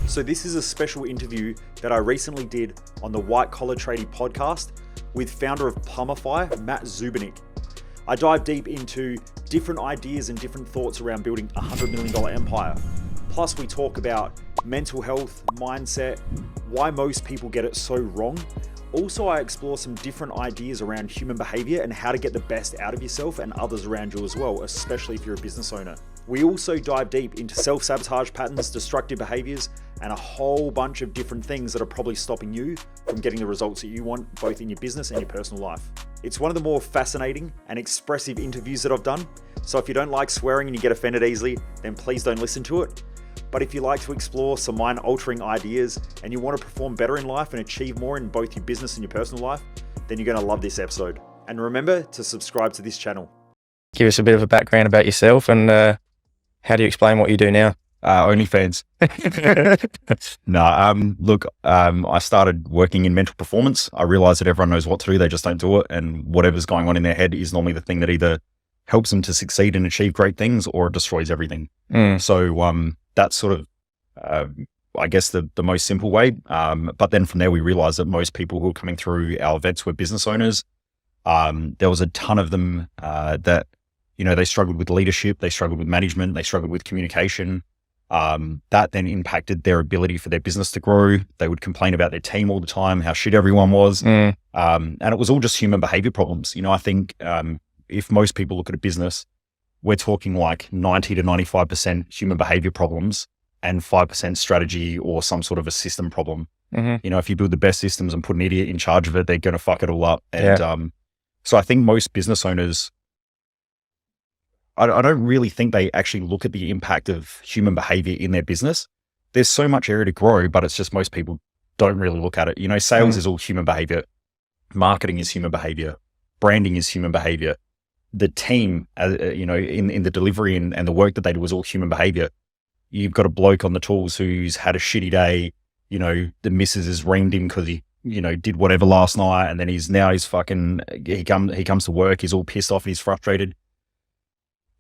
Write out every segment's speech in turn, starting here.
So this is a special interview that I recently did on the White Collar Tradie podcast with founder of Plumify, Matt Zubanik. I dive deep into different ideas and different thoughts around building a $100 million empire. Plus we talk about mental health, mindset, why most people get it so wrong. Also, I explore some different ideas around human behavior and how to get the best out of yourself and others around you as well, especially if you're a business owner. We also dive deep into self-sabotage patterns, destructive behaviors, and a whole bunch of different things that are probably stopping you from getting the results that you want, both in your business and your personal life. It's one of the more fascinating and expressive interviews that I've done. So if you don't like swearing and you get offended easily, then please don't listen to it. But if you like to explore some mind-altering ideas and you want to perform better in life and achieve more in both your business and your personal life, then you're going to love this episode. And remember to subscribe to this channel. Give us a bit of a background about yourself and how do you explain what you do now? OnlyFans. I started working in mental performance. I realized that everyone knows what to do, they just don't do it. And whatever's going on in their head is normally the thing that either helps them to succeed and achieve great things or destroys everything. So that's sort of, I guess, the most simple way. But then from there, we realized that most people who were coming through our events were business owners. There was a ton of them that, they struggled with leadership, they struggled with management, they struggled with communication. That then impacted their ability for their business to grow. They would complain about their team all the time, how shit everyone was. And it was all just human behavior problems. I think if most people look at a business, we're talking like 90 to 95% human behavior problems and 5% strategy or some sort of a system problem. If you build the best systems and put an idiot in charge of it, they're going to fuck it all up. And so I think most business owners, I don't really think they actually look at the impact of human behavior in their business. There's so much area to grow, but it's just most people don't really look at it. Sales is all human behavior. Marketing is human behavior. Branding is human behavior. The team, in the delivery and the work that they do is all human behavior. You've got a bloke on the tools who's had a shitty day. The missus has reamed him because he, did whatever last night. And then he comes to work. He's all pissed off. He's frustrated.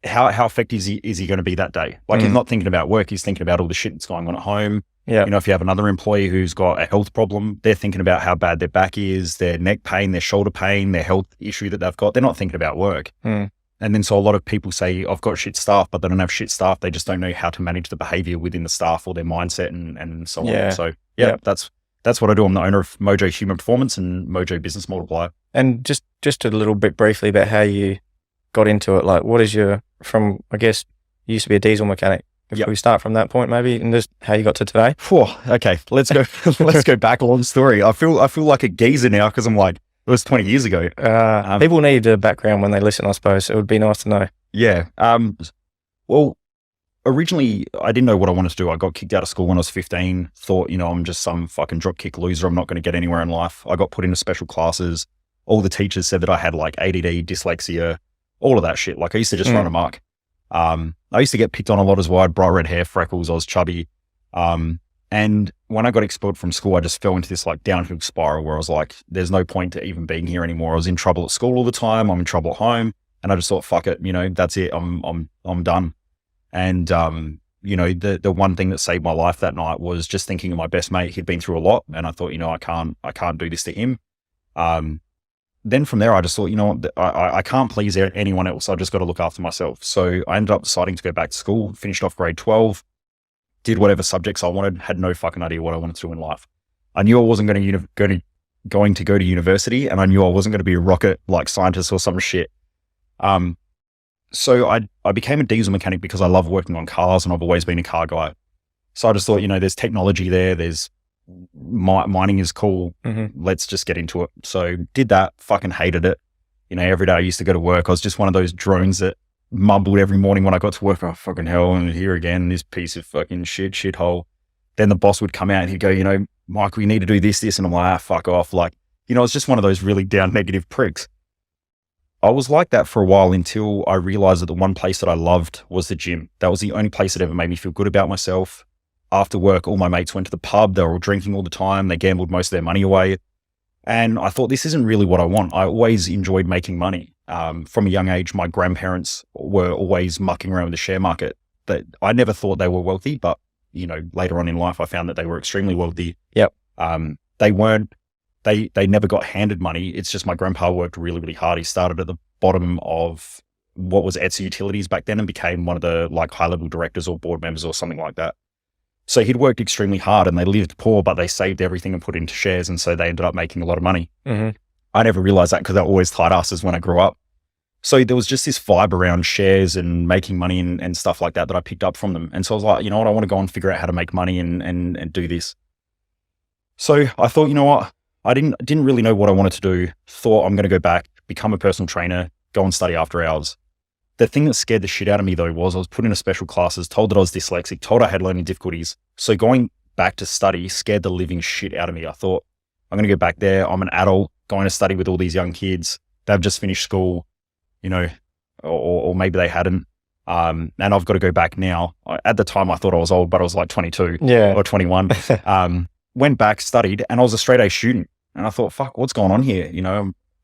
How effective is he going to be that day? Like he's not thinking about work. He's thinking about all the shit that's going on at home. Yeah. If you have another employee who's got a health problem, they're thinking about how bad their back is, their neck pain, their shoulder pain, their health issue that they've got. They're not thinking about work. And then so a lot of people say, I've got shit staff, but they don't have shit staff. They just don't know how to manage the behavior within the staff or their mindset and so on. So that's what I do. I'm the owner of Mojo Human Performance and Mojo Business Multiplier. And just a little bit briefly about how you got into it. Like what is I guess you used to be a diesel mechanic. If we start from that point, maybe, and just how you got to today. Okay, let's go. Let's go back a long story. I feel like a geezer now because I'm like, it was 20 years ago. People need a background when they listen, I suppose. It would be nice to know. Yeah. Well, originally I didn't know what I wanted to do. I got kicked out of school when I was 15. Thought, I'm just some fucking dropkick loser. I'm not going to get anywhere in life. I got put into special classes. All the teachers said that I had like ADD, dyslexia, all of that shit. Like I used to just run amok. I used to get picked on a lot as well. I had bright red hair, freckles, I was chubby. And when I got expelled from school, I just fell into this like downhill spiral where I was like, there's no point to even being here anymore. I was in trouble at school all the time. I'm in trouble at home. And I just thought, fuck it, that's it. I'm done. And, the one thing that saved my life that night was just thinking of my best mate. He'd been through a lot. And I thought, I can't do this to him. Then from there, I just thought, I can't please anyone else. I've just got to look after myself. So I ended up deciding to go back to school, finished off grade 12, did whatever subjects I wanted, had no fucking idea what I wanted to do in life. I knew I wasn't going to go to university, and I knew I wasn't going to be a rocket like scientist or some shit. So I became a diesel mechanic because I love working on cars and I've always been a car guy. So I just thought, there's technology there, there's mining is cool. Let's just get into it. So did that, fucking hated it. Every day I used to go to work. I was just one of those drones that mumbled every morning when I got to work. Oh, fucking hell. And here again, this piece of fucking shithole. Then the boss would come out and he'd go, Mike, we need to do this. And I'm like, fuck off. Like, I was just one of those really down negative pricks. I was like that for a while until I realized that the one place that I loved was the gym. That was the only place that ever made me feel good about myself. After work, all my mates went to the pub. They were all drinking all the time. They gambled most of their money away. And I thought, this isn't really what I want. I always enjoyed making money. From a young age, my grandparents were always mucking around with the share market. That I never thought they were wealthy, but later on in life, I found that they were extremely wealthy. Yep. They never got handed money. It's just my grandpa worked really, really hard. He started at the bottom of what was Etsy Utilities back then and became one of the like high-level directors or board members or something like that. So he'd worked extremely hard and they lived poor, but they saved everything and put it into shares. And so they ended up making a lot of money. Mm-hmm. I never realized that because they always tied asses when I grew up. So there was just this vibe around shares and making money and stuff like that I picked up from them. And so I was like, you know what, I want to go and figure out how to make money and do this. So I thought, you know what, I didn't really know what I wanted to do. Thought I'm going to go back, become a personal trainer, go and study after hours. The thing that scared the shit out of me though was I was put into special classes, told that I was dyslexic, told I had learning difficulties. So going back to study scared the living shit out of me. I thought, I'm going to go back there. I'm an adult going to study with all these young kids. They've just finished school, or maybe they hadn't. And I've got to go back now. At the time I thought I was old, but I was like 22 or 21. Went back, studied, and I was a straight A student. And I thought, fuck, what's going on here?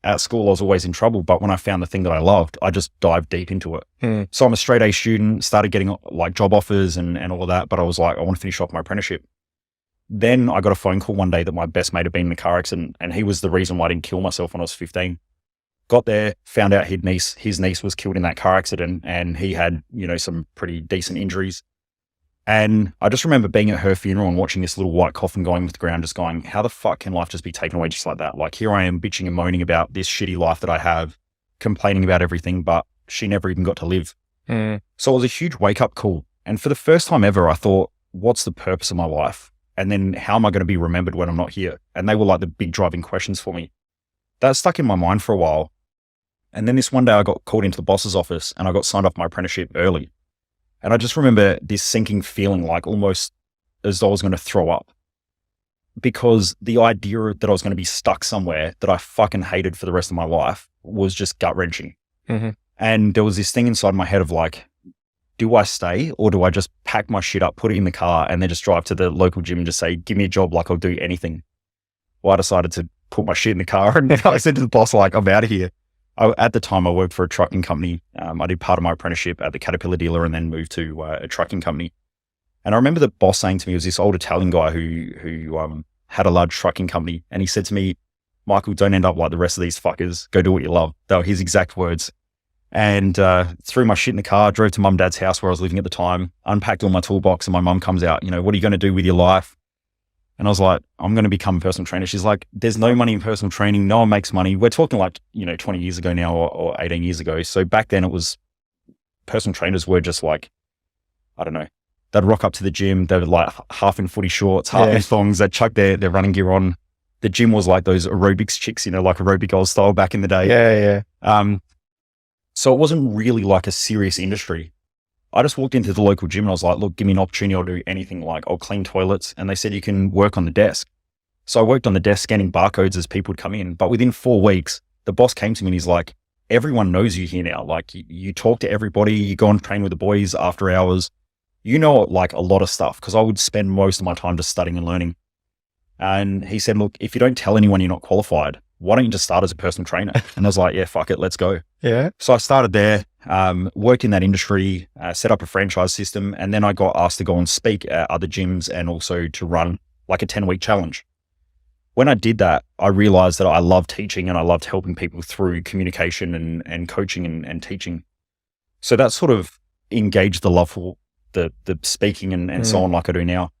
At school, I was always in trouble, but when I found the thing that I loved, I just dived deep into it. So I'm a straight A student, started getting like job offers and all of that, but I was like, I want to finish off my apprenticeship. Then I got a phone call one day that my best mate had been in a car accident, and he was the reason why I didn't kill myself when I was 15. Got there, found out his niece was killed in that car accident, and he had, some pretty decent injuries. And I just remember being at her funeral and watching this little white coffin going into the ground, just going, how the fuck can life just be taken away just like that? Like, here I am bitching and moaning about this shitty life that I have, complaining about everything, but she never even got to live. So it was a huge wake up call. And for the first time ever, I thought, what's the purpose of my life? And then how am I going to be remembered when I'm not here? And they were like the big driving questions for me. That stuck in my mind for a while. And then this one day I got called into the boss's office and I got signed off my apprenticeship early. And I just remember this sinking feeling, like almost as though I was going to throw up, because the idea that I was going to be stuck somewhere that I fucking hated for the rest of my life was just gut wrenching. Mm-hmm. And there was this thing inside my head of like, do I stay or do I just pack my shit up, put it in the car and then just drive to the local gym and just say, give me a job, like I'll do anything. Well, I decided to put my shit in the car and I said to the boss, like, I'm out of here. At the time I worked for a trucking company. I did part of my apprenticeship at the Caterpillar dealer and then moved to a trucking company. And I remember the boss saying to me, it was this old Italian guy who had a large trucking company. And he said to me, Michael, don't end up like the rest of these fuckers. Go do what you love. They were his exact words. And threw my shit in the car, drove to mum and dad's house where I was living at the time, unpacked all my toolbox, and my mum comes out, what are you going to do with your life? And I was like, I'm going to become a personal trainer. She's like, there's no money in personal training. No one makes money. We're talking like, 20 years ago now or 18 years ago. So back then it was, personal trainers were just like, I don't know, they'd rock up to the gym. They were like half in footy shorts, half in thongs. They'd chuck their running gear on. The gym was like those aerobics chicks, like aerobic girl style back in the day. So it wasn't really like a serious industry. I just walked into the local gym and I was like, look, give me an opportunity. I'll do anything. Like I'll clean toilets. And they said, you can work on the desk. So I worked on the desk scanning barcodes as people would come in. But within 4 weeks, the boss came to me and he's like, everyone knows you here now. Like you talk to everybody, you go and train with the boys after hours. Like a lot of stuff, because I would spend most of my time just studying and learning. And he said, look, if you don't tell anyone you're not qualified, why don't you just start as a personal trainer? And I was like, yeah, fuck it, let's go. Yeah. So I started there, worked in that industry, set up a franchise system. And then I got asked to go and speak at other gyms and also to run like a 10-week challenge. When I did that, I realized that I loved teaching and I loved helping people through communication and coaching and teaching. So that sort of engaged the love for the speaking and so on like I do now.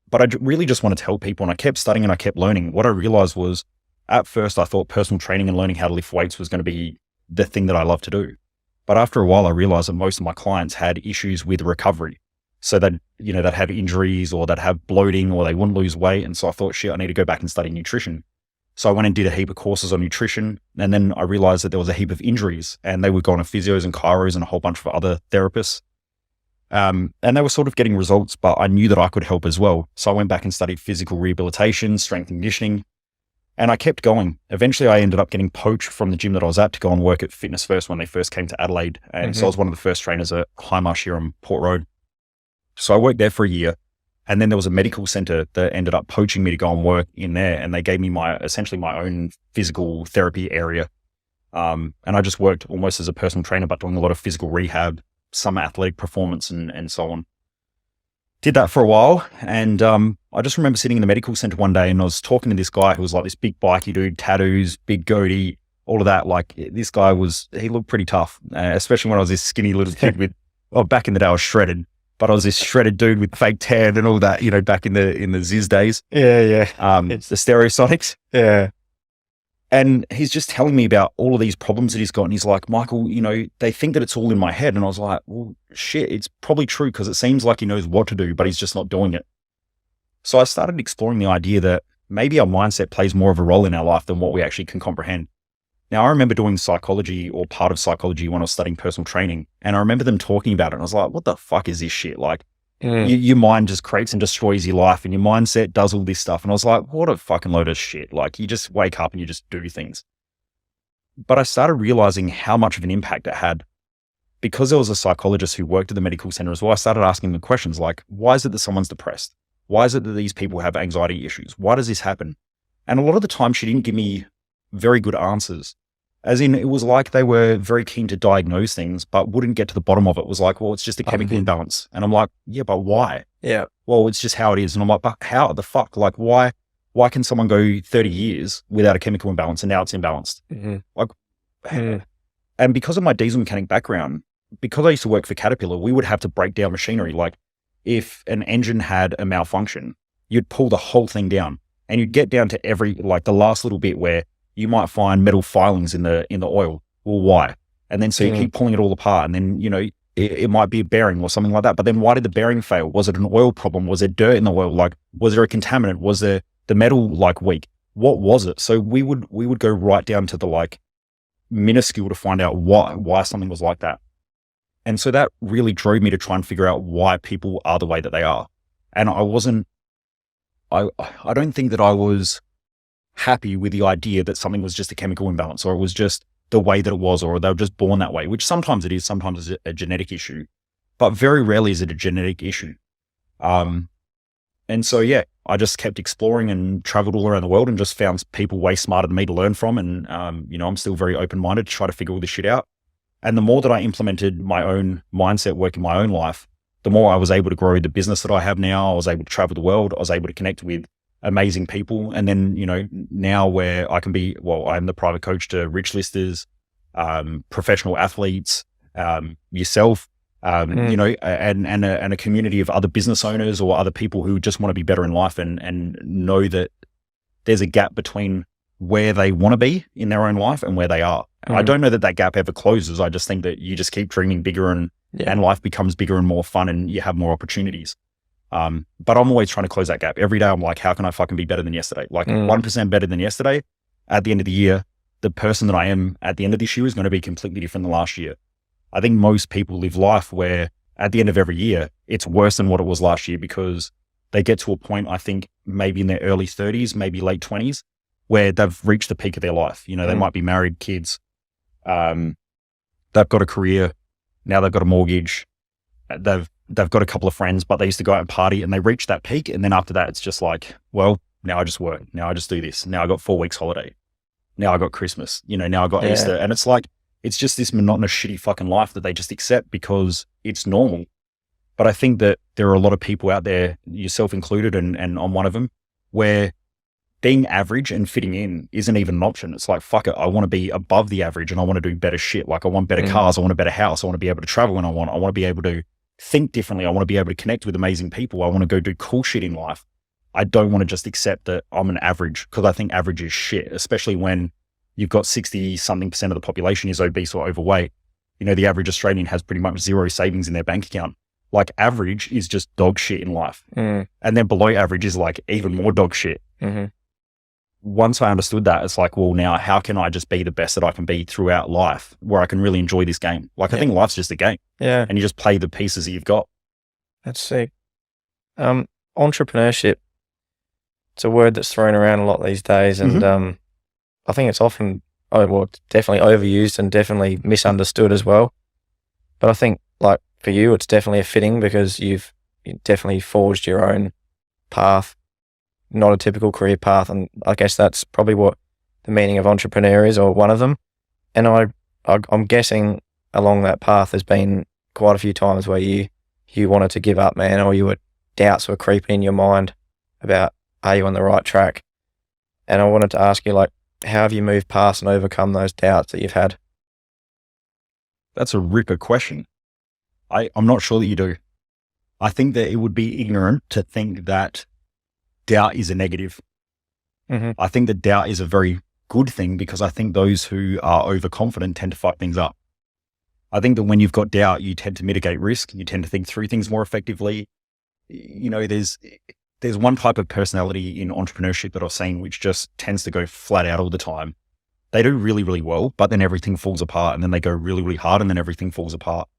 But I really just wanted to help people, and I kept studying and I kept learning. What I realized was, at first I thought personal training and learning how to lift weights was going to be the thing that I love to do. But after a while, I realized that most of my clients had issues with recovery. So that, they'd have injuries or they'd have bloating or they wouldn't lose weight. And so I thought, shit, I need to go back and study nutrition. So I went and did a heap of courses on nutrition. And then I realized that there was a heap of injuries and they would go on to physios and chiros and a whole bunch of other therapists. And they were sort of getting results, but I knew that I could help as well. So I went back and studied physical rehabilitation, strength and conditioning, and I kept going. Eventually I ended up getting poached from the gym that I was at to go and work at Fitness First when they first came to Adelaide. And so I was one of the first trainers at High Marsh here on Port Road. So I worked there for a year. And then there was a medical center that ended up poaching me to go and work in there. And they gave me essentially my own physical therapy area. And I just worked almost as a personal trainer, but doing a lot of physical rehab, some athletic performance and so on. did that for a while. And I just remember sitting in the medical center one day and I was talking to this guy who was like this big bikey dude, tattoos, big goatee, all of that. Like this guy he looked pretty tough, especially when I was this skinny little kid back in the day I was shredded, but I was this shredded dude with fake tan and all that, back in the Ziz days. Yeah. The Stereosonics. Yeah. And he's just telling me about all of these problems that he's got. And he's like, Michael, they think that it's all in my head. And I was like, well, shit, it's probably true because it seems like he knows what to do, but he's just not doing it. So I started exploring the idea that maybe our mindset plays more of a role in our life than what we actually can comprehend. Now, I remember doing psychology or part of psychology when I was studying personal training. And I remember them talking about it. And I was like, what the fuck is this shit? Like, your mind just creates and destroys your life and your mindset does all this stuff. And I was like, what a fucking load of shit. Like, you just wake up and you just do things. But I started realizing how much of an impact it had. Because there was a psychologist who worked at the medical center as well, I started asking them questions like, why is it that someone's depressed? Why is it that these people have anxiety issues? Why does this happen? And a lot of the time she didn't give me very good answers. As in, it was like they were very keen to diagnose things, but wouldn't get to the bottom of it. It was like, well, it's just a chemical imbalance. And I'm like, yeah, but why? Yeah. Well, it's just how it is. And I'm like, but how the fuck? Like, why can someone go 30 years without a chemical imbalance and now it's imbalanced? And because of my diesel mechanic background, because I used to work for Caterpillar, we would have to break down machinery. Like if an engine had a malfunction, you'd pull the whole thing down and you'd get down to the last little bit where you might find metal filings in the oil. Well, why? And then so you keep pulling it all apart and then, it might be a bearing or something like that. But then why did the bearing fail? Was it an oil problem? Was there dirt in the oil? Like, was there a contaminant? Was the metal weak? What was it? So we would go right down to the minuscule to find out why something was like that. And so that really drove me to try and figure out why people are the way that they are. And I don't think that I was happy with the idea that something was just a chemical imbalance or it was just the way that it was, or they were just born that way, which sometimes it is, sometimes it's a genetic issue, but very rarely is it a genetic issue. And so, yeah, I just kept exploring and traveled all around the world and just found people way smarter than me to learn from. And, I'm still very open-minded to try to figure all this shit out. And the more that I implemented my own mindset work in my own life, the more I was able to grow the business that I have now. I was able to travel the world. I was able to connect with amazing people. And then, now where I can I'm the private coach to rich listers, professional athletes, yourself, and a community of other business owners or other people who just want to be better in life and know that there's a gap between where they want to be in their own life and where they are. I don't know that gap ever closes. I just think that you just keep dreaming bigger and life becomes bigger and more fun and you have more opportunities. But I'm always trying to close that gap. Every day I'm like, how can I fucking be better than yesterday? 1% better than yesterday. At the end of the year, the person that I am at the end of this year is going to be completely different than last year. I think most people live life where at the end of every year, it's worse than what it was last year because they get to a point, I think maybe in their early 30s, maybe late 20s, where they've reached the peak of their life. They might be married, kids. They've got a career. Now they've got a mortgage. They've got a couple of friends, but they used to go out and party and they reach that peak. And then after that, it's just like, well, now I just work. Now I just do this. Now I got 4 weeks holiday. Now I got Christmas, now I got Easter. And it's like, it's just this monotonous, shitty fucking life that they just accept because it's normal. But I think that there are a lot of people out there, yourself included, and I'm one of them, where being average and fitting in isn't even an option. It's like, fuck it. I want to be above the average and I want to do better shit. Like I want better cars. I want a better house. I want to be able to travel when I want to be able to think differently. I want to be able to connect with amazing people. I want to go do cool shit in life. I don't want to just accept that I'm an average because I think average is shit, especially when you've got 60-something% of the population is obese or overweight. The average Australian has pretty much zero savings in their bank account. Like average is just dog shit in life. And then below average is like even more dog shit. Once I understood that, it's like, well, now how can I just be the best that I can be throughout life where I can really enjoy this game? Like I think life's just a game. Yeah. And you just play the pieces that you've got. That's sick. Entrepreneurship, it's a word that's thrown around a lot these days. And I think it's often, definitely overused and definitely misunderstood as well. But I think like for you, it's definitely a fitting because you've definitely forged your own path, not a typical career path. And I guess that's probably what the meaning of entrepreneur is, or one of them. And I'm guessing along that path there's been quite a few times where you wanted to give up, man, or you were doubts were creeping in your mind about, are you on the right track? And I wanted to ask you, like, how have you moved past and overcome those doubts that you've had? That's a ripper question. I'm not sure that you do. I think that it would be ignorant to think that doubt is a negative. Mm-hmm. I think that doubt is a very good thing, because I think those who are overconfident tend to fuck things up. I think that when you've got doubt, you tend to mitigate risk. You tend to think through things more effectively. You know, there's one type of personality in entrepreneurship that I've seen, which just tends to go flat out all the time. They do really, really well, but then everything falls apart, and then they go really, really hard, and then everything falls apart.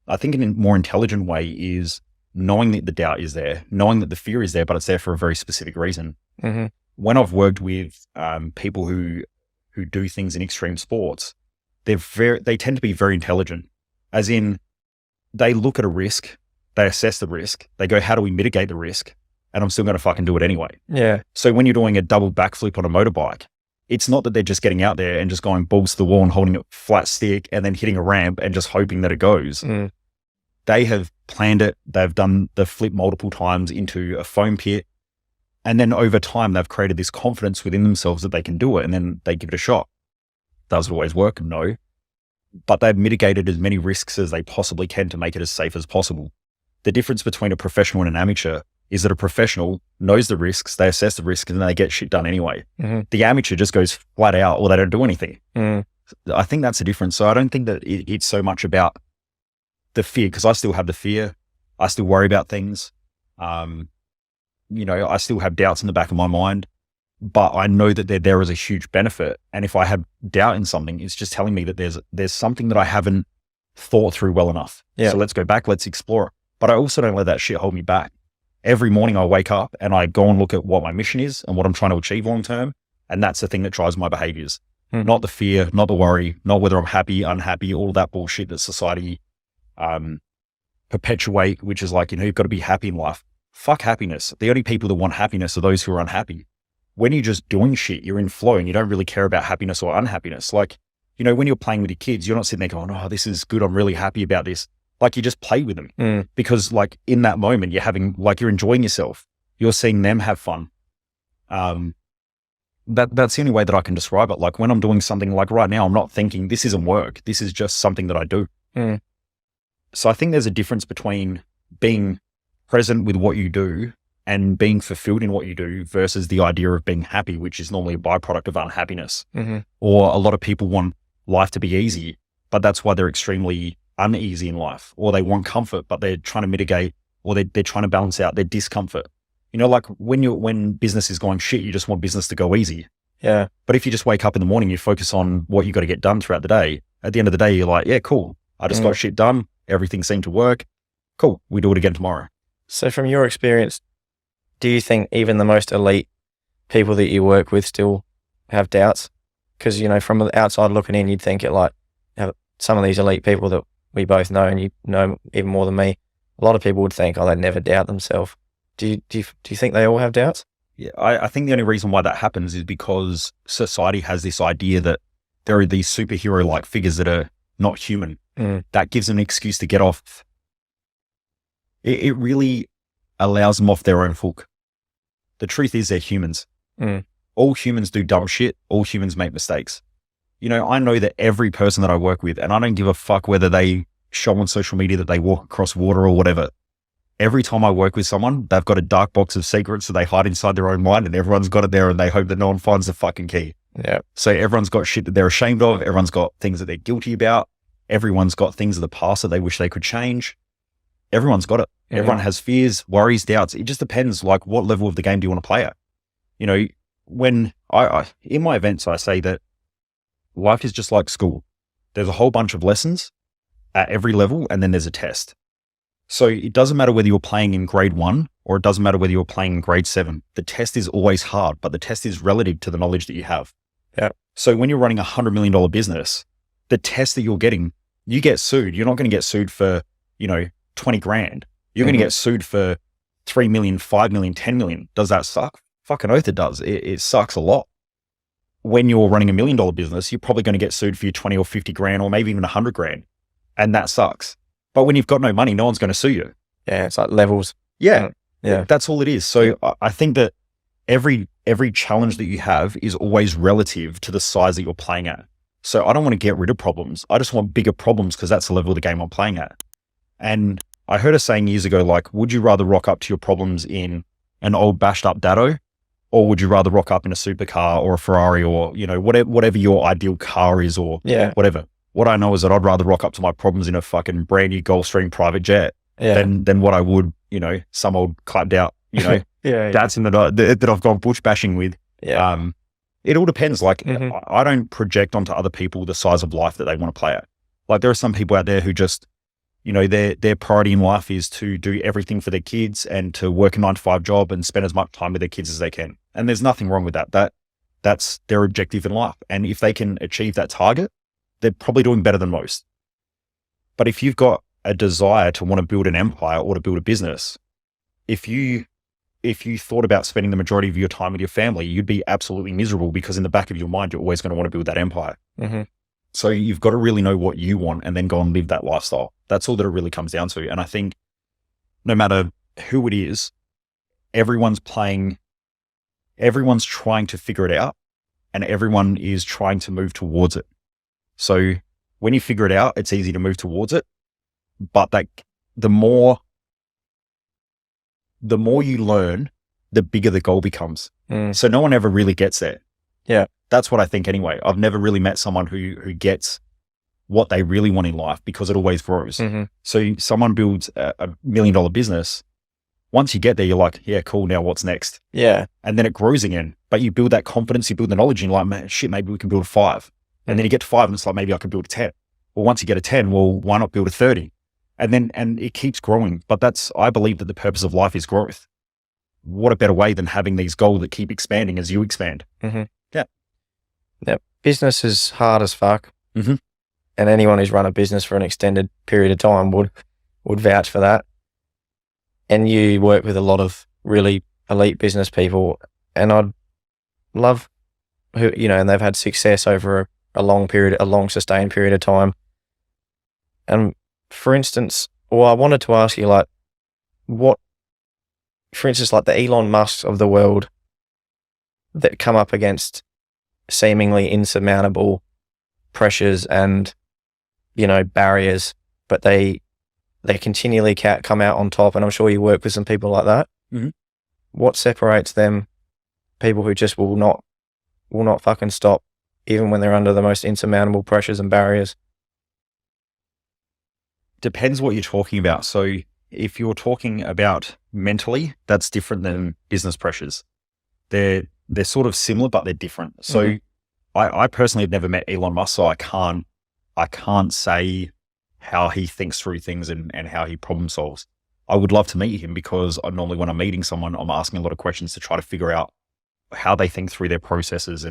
I think in a more intelligent way is knowing that the doubt is there, knowing that the fear is there, but it's there for a very specific reason. Mm-hmm. When I've worked with people who do things in extreme sports, they tend to be very intelligent, as in they look at a risk, they assess the risk, they go, how do we mitigate the risk? And I'm still going to fucking do it anyway. Yeah. So when you're doing a double backflip on a motorbike, it's not that they're just getting out there and just going balls to the wall and holding a flat stick and then hitting a ramp and just hoping that it goes. Mm. They have planned it. They've done the flip multiple times into a foam pit. And then over time, they've created this confidence within themselves that they can do it. And then they give it a shot. Does it always work? No. But they've mitigated as many risks as they possibly can to make it as safe as possible. The difference between a professional and an amateur is that a professional knows the risks, they assess the risks, and then they get shit done anyway. Mm-hmm. The amateur just goes flat out, or they don't do anything. Mm. I think that's the difference. So I don't think that it's so much about the fear, because I still have the fear. I still worry about things. I still have doubts in the back of my mind, but I know that they're there as a huge benefit. And if I have doubt in something, it's just telling me that there's something that I haven't thought through well enough. Yeah. So let's go back, let's explore it. But I also don't let that shit hold me back. Every morning I wake up and I go and look at what my mission is and what I'm trying to achieve long term. And that's the thing that drives my behaviors. Not the fear, not the worry, not whether I'm happy, unhappy, all that bullshit that society perpetuate, which is like, you've got to be happy in life. Fuck happiness. The only people that want happiness are those who are unhappy. When you're just doing shit, you're in flow and you don't really care about happiness or unhappiness. Like, when you're playing with your kids, you're not sitting there going, oh, this is good, I'm really happy about this. Like, you just play with them because like in that moment you're enjoying yourself. You're seeing them have fun. That's the only way that I can describe it. Like when I'm doing something, like right now, I'm not thinking this isn't work. This is just something that I do. So I think there's a difference between being present with what you do and being fulfilled in what you do versus the idea of being happy, which is normally a byproduct of unhappiness. Or a lot of people want life to be easy, but that's why they're extremely uneasy in life, or they want comfort, but they're trying to mitigate, or they're trying to balance out their discomfort. Like when business is going shit, you just want business to go easy. Yeah. But if you just wake up in the morning, you focus on what you got to get done throughout the day. At the end of the day, you're like, yeah, cool. I just got shit done. Everything seemed to work. Cool. We do it again tomorrow. So from your experience, do you think even the most elite people that you work with still have doubts? Because, from the outside looking in, you'd think it like some of these elite people that we both know, and you know even more than me, a lot of people would think, oh, they never doubt themselves. Do you think they all have doubts? Yeah, I think the only reason why that happens is because society has this idea that there are these superhero-like figures that are not human. That gives them an excuse to get off. It really allows them off their own hook. The truth is they're humans. All humans do dumb shit. All humans make mistakes. I know that every person that I work with, and I don't give a fuck whether they show on social media that they walk across water or whatever. Every time I work with someone, they've got a dark box of secrets that they hide inside their own mind, and everyone's got it there and they hope that no one finds the fucking key. Yeah. So everyone's got shit that they're ashamed of. Everyone's got things that they're guilty about. Everyone's got things of the past that they wish they could change. Everyone's got it. Everyone has fears, worries, doubts. It just depends, like, what level of the game do you want to play at? When I in my events, I say that life is just like school. There's a whole bunch of lessons at every level, and then there's a test. So it doesn't matter whether you're playing in grade 1 or it doesn't matter whether you're playing in grade 7. The test is always hard, but the test is relative to the knowledge that you have. Yeah. So when you're running $100 million business, the test that you're getting, you get sued. You're not going to get sued for, 20 grand. You're going to get sued for 3 million, 5 million, 10 million. Does that suck? Fucking oath it does. It sucks a lot. When you're running $1 million business, you're probably going to get sued for your 20 or 50 grand or maybe even 100 grand. And that sucks. But when you've got no money, no one's going to sue you. Yeah, it's like levels. Yeah. Yeah. That's all it is. So I think that every challenge that you have is always relative to the size that you're playing at. So I don't want to get rid of problems. I just want bigger problems because that's the level of the game I'm playing at. And I heard a saying years ago, like, would you rather rock up to your problems in an old bashed up Datto, or would you rather rock up in a supercar or a Ferrari or, you know, whatever your ideal car is or whatever. What I know is that I'd rather rock up to my problems in a fucking brand new Gulfstream private jet than what I would, you know, some old clapped out, you know, Datsun that I've gone bush bashing with. Yeah. It all depends. Like I don't project onto other people the size of life that they want to play at. Like there are some people out there who just, you know, their priority in life is to do everything for their kids and to work a 9-to-5 job and spend as much time with their kids as they can. And there's nothing wrong with that. That's their objective in life. And if they can achieve that target, they're probably doing better than most. But if you've got a desire to want to build an empire or to build a business, if you thought about spending the majority of your time with your family, you'd be absolutely miserable because in the back of your mind, you're always going to want to build that empire. Mm-hmm. So you've got to really know what you want and then go and live that lifestyle. That's all that it really comes down to. And I think no matter who it is, everyone's trying to figure it out and everyone is trying to move towards it. So when you figure it out, it's easy to move towards it. But the more you learn, the bigger the goal becomes. So no one ever really gets there. Yeah. That's what I think anyway. I've never really met someone who gets what they really want in life because it always grows. Mm-hmm. So someone builds a $1 million business. Once you get there, you're like, yeah, cool. Now what's next? Yeah. And then it grows again, but you build that confidence, you build the knowledge and you're like, man, shit, maybe we can build a 5. And then you get to 5 and it's like, maybe I can build a 10. Well, once you get a 10, well, why not build a 30? And it keeps growing. But I believe that the purpose of life is growth. What a better way than having these goals that keep expanding as you expand. Mm-hmm. Yeah. Yep. Business is hard as fuck. Mm-hmm. And anyone who's run a business for an extended period of time would vouch for that. And you work with a lot of really elite business people, and I'd love who, you know, and they've had success over a long sustained period of time. And for instance, I wanted to ask you, like, for instance, like the Elon Musks of the world that come up against seemingly insurmountable pressures and, you know, barriers, but they continually come out on top. And I'm sure you work with some people like that. Mm-hmm. What separates them, people who just will not fucking stop, even when they're under the most insurmountable pressures and barriers? Depends what you're talking about. So if you're talking about mentally, that's different than business pressures. They're sort of similar, but they're different. So I personally have never met Elon Musk, so I can't say how he thinks through things and how he problem solves. I would love to meet him because normally when I'm meeting someone, I'm asking a lot of questions to try to figure out how they think through their processes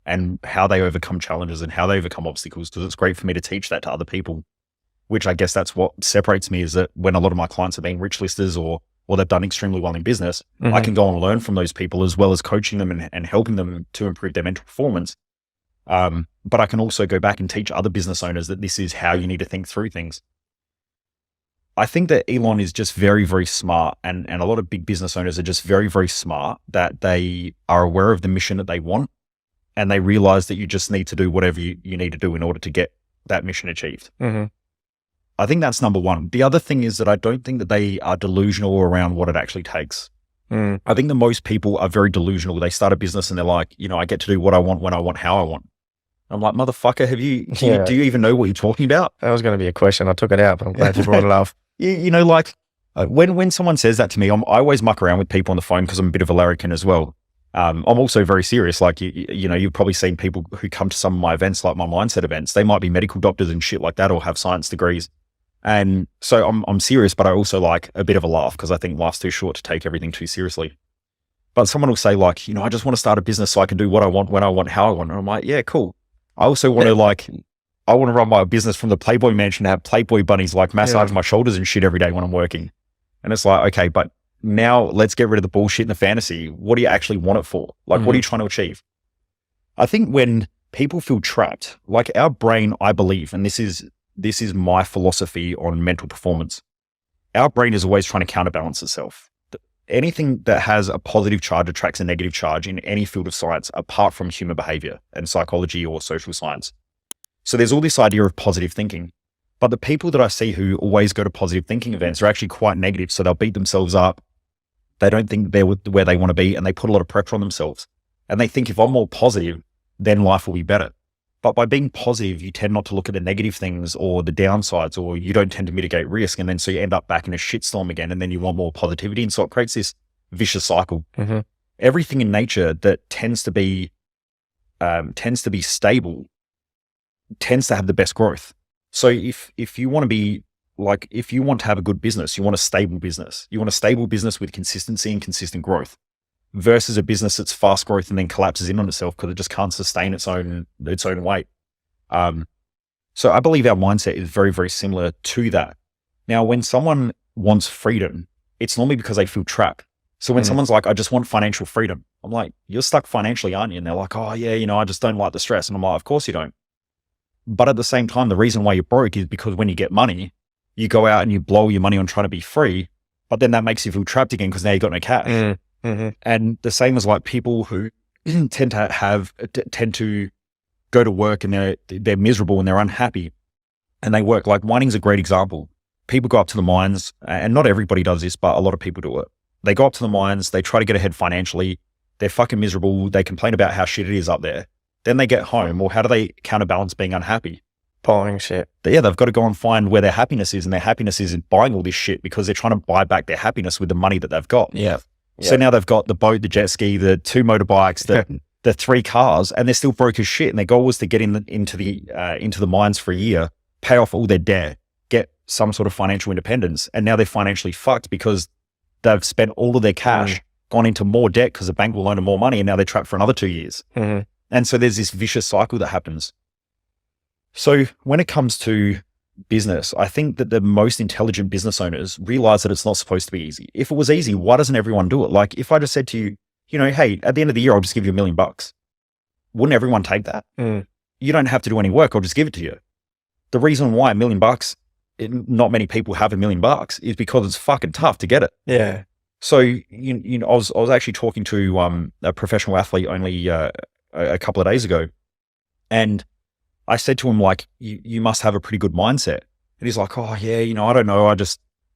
and how they overcome challenges and how they overcome obstacles, because it's great for me to teach that to other people, which I guess that's what separates me, is that when a lot of my clients have been rich listers or they've done extremely well in business, I can go and learn from those people as well as coaching them and helping them to improve their mental performance. But I can also go back and teach other business owners that this is how you need to think through things. I think that Elon is just very, very smart, and a lot of big business owners are just very, very smart, that they are aware of the mission that they want, and they realize that you just need to do whatever you need to do in order to get that mission achieved. Mm-hmm. I think that's number one. The other thing is that I don't think that they are delusional around what it actually takes. I think that most people are very delusional. They start a business and they're like, you know, I get to do what I want, when I want, how I want. I'm like, motherfucker, do you even know what you're talking about? That was going to be a question. I took it out, but I'm glad you brought it up. You know, like when someone says that to me, I always muck around with people on the phone because I'm a bit of a larrikin as well. I'm also very serious. Like, you know, you've probably seen people who come to some of my events, like my mindset events. They might be medical doctors and shit like that, or have science degrees. And so I'm serious, but I also like a bit of a laugh because I think life's too short to take everything too seriously. But someone will say like, you know, I just want to start a business so I can do what I want, when I want, how I want. And I'm like, yeah, cool. I also want to I want to run my business from the Playboy mansion, have Playboy bunnies like massage my shoulders and shit every day when I'm working. And it's like, okay, but now let's get rid of the bullshit and the fantasy. What do you actually want it for? Like, what are you trying to achieve? I think when people feel trapped, like our brain, I believe, and this is my philosophy on mental performance, our brain is always trying to counterbalance itself. anything that has a positive charge attracts a negative charge in any field of science, apart from human behavior and psychology or social science. So there's all this idea of positive thinking. But the people that I see who always go to positive thinking events are actually quite negative. So they'll beat themselves up. They don't think they're where they want to be, and they put a lot of pressure on themselves. And they think if I'm more positive, then life will be better. But by being positive, you tend not to look at the negative things or the downsides, or you don't tend to mitigate risk. And then so you end up back in a shitstorm again, and then you want more positivity. And so it creates this vicious cycle. Mm-hmm. Everything in nature that tends to be stable tends to have the best growth. So if you want to be like, if you want to have a good business, you want a stable business. You want a stable business with consistency and consistent growth, versus a business that's fast growth and then collapses in on itself because it just can't sustain its own weight. So I believe our mindset is very, very similar to that. Now, when someone wants freedom, it's normally because they feel trapped. So when someone's like, I just want financial freedom, I'm like, you're stuck financially, aren't you? And they're like, oh yeah, I just don't like the stress. And I'm like, of course you don't. But at the same time, the reason why you're broke is because when you get money, you go out and you blow your money on trying to be free, but then that makes you feel trapped again because now you've got no cash. Mm-hmm. And the same as like people who tend to go to work and they're miserable and they're unhappy and they work. Like mining's a great example. People go up to the mines, and not everybody does this, but a lot of people do it. They go up to the mines, they try to get ahead financially. They're fucking miserable. They complain about how shit it is up there. Then they get home. Well, how do they counterbalance being unhappy? Buying shit. Yeah, they've got to go and find where their happiness is, and their happiness is in buying all this shit because they're trying to buy back their happiness with the money that they've got. Yeah. So now they've got the boat, the jet ski, the 2 motorbikes, the 3 cars, and they're still broke as shit. And their goal was to get into the mines for a year, pay off all their debt, get some sort of financial independence. And now they're financially fucked because they've spent all of their cash, gone into more debt because the bank will loan them more money, and now they're trapped for another 2 years. Mm-hmm. And so there's this vicious cycle that happens. So when it comes to business, I think that the most intelligent business owners realize that it's not supposed to be easy. If it was easy, why doesn't everyone do it? Like if I just said to you, hey, at the end of the year, I'll just give you $1 million. Wouldn't everyone take that? You don't have to do any work. I'll just give it to you. The reason why $1 million, not many people have $1 million is because it's fucking tough to get it. Yeah. So, I was actually talking to a professional athlete only a couple of days ago, and I said to him, like, you must have a pretty good mindset. And he's like, oh yeah, I don't know. And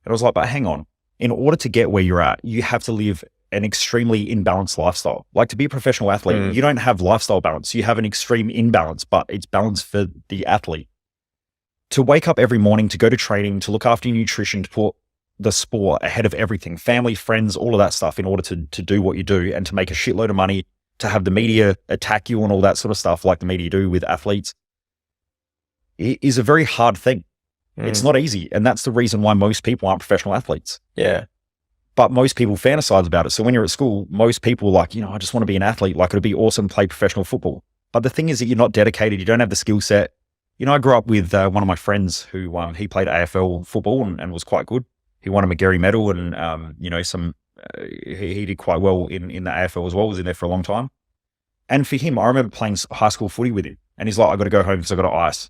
I was like, but hang on. In order to get where you're at, you have to live an extremely imbalanced lifestyle. Like to be a professional athlete, you don't have lifestyle balance. You have an extreme imbalance, but it's balance for the athlete. To wake up every morning, to go to training, to look after your nutrition, to put the sport ahead of everything, family, friends, all of that stuff in order to do what you do and to make a shitload of money, to have the media attack you and all that sort of stuff like the media do with athletes. It is a very hard thing. It's not easy. And that's the reason why most people aren't professional athletes. Yeah. But most people fantasize about it. So when you're at school, most people are like, I just want to be an athlete. Like it'd be awesome to play professional football. But the thing is that you're not dedicated. You don't have the skill set. I grew up with one of my friends who, he played AFL football and was quite good. He won a McGarry medal and, he did quite well in the AFL as well, was in there for a long time. And for him, I remember playing high school footy with him. And he's like, I got to go home because I got to ice.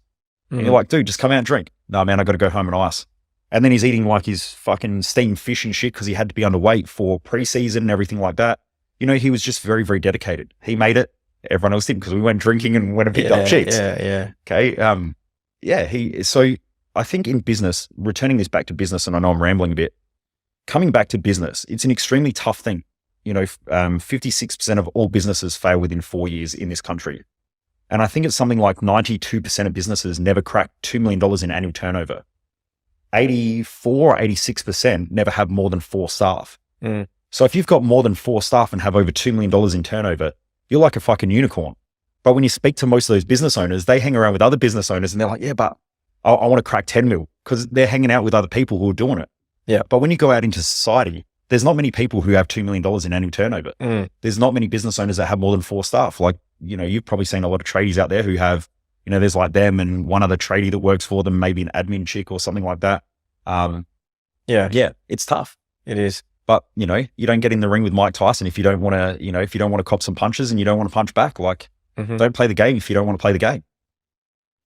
And you're like, dude, just come out and drink. No, man, I got to go home and ice. And then he's eating like his fucking steamed fish and shit because he had to be underweight for preseason and everything like that. He was just very, very dedicated. He made it. Everyone else didn't because we went drinking and went and picked up chicks. Yeah. Okay. So I think in business, returning this back to business, and I know I'm rambling a bit, coming back to business, it's an extremely tough thing. 56% of all businesses fail within 4 years in this country. And I think it's something like 92% of businesses never crack $2 million in annual turnover. 84 or 86% never have more than 4 staff. So if you've got more than 4 staff and have over $2 million in turnover, you're like a fucking unicorn. But when you speak to most of those business owners, they hang around with other business owners and they're like, yeah, but I want to crack 10 mil because they're hanging out with other people who are doing it. Yeah. But when you go out into society, there's not many people who have $2 million in annual turnover. There's not many business owners that have more than 4 staff. Like, you've probably seen a lot of tradies out there who have, there's like them and one other tradie that works for them, maybe an admin chick or something like that. Yeah, it's tough. It is. But, you don't get in the ring with Mike Tyson if you don't want to, if you don't want to cop some punches and you don't want to punch back. Like, don't play the game if you don't want to play the game.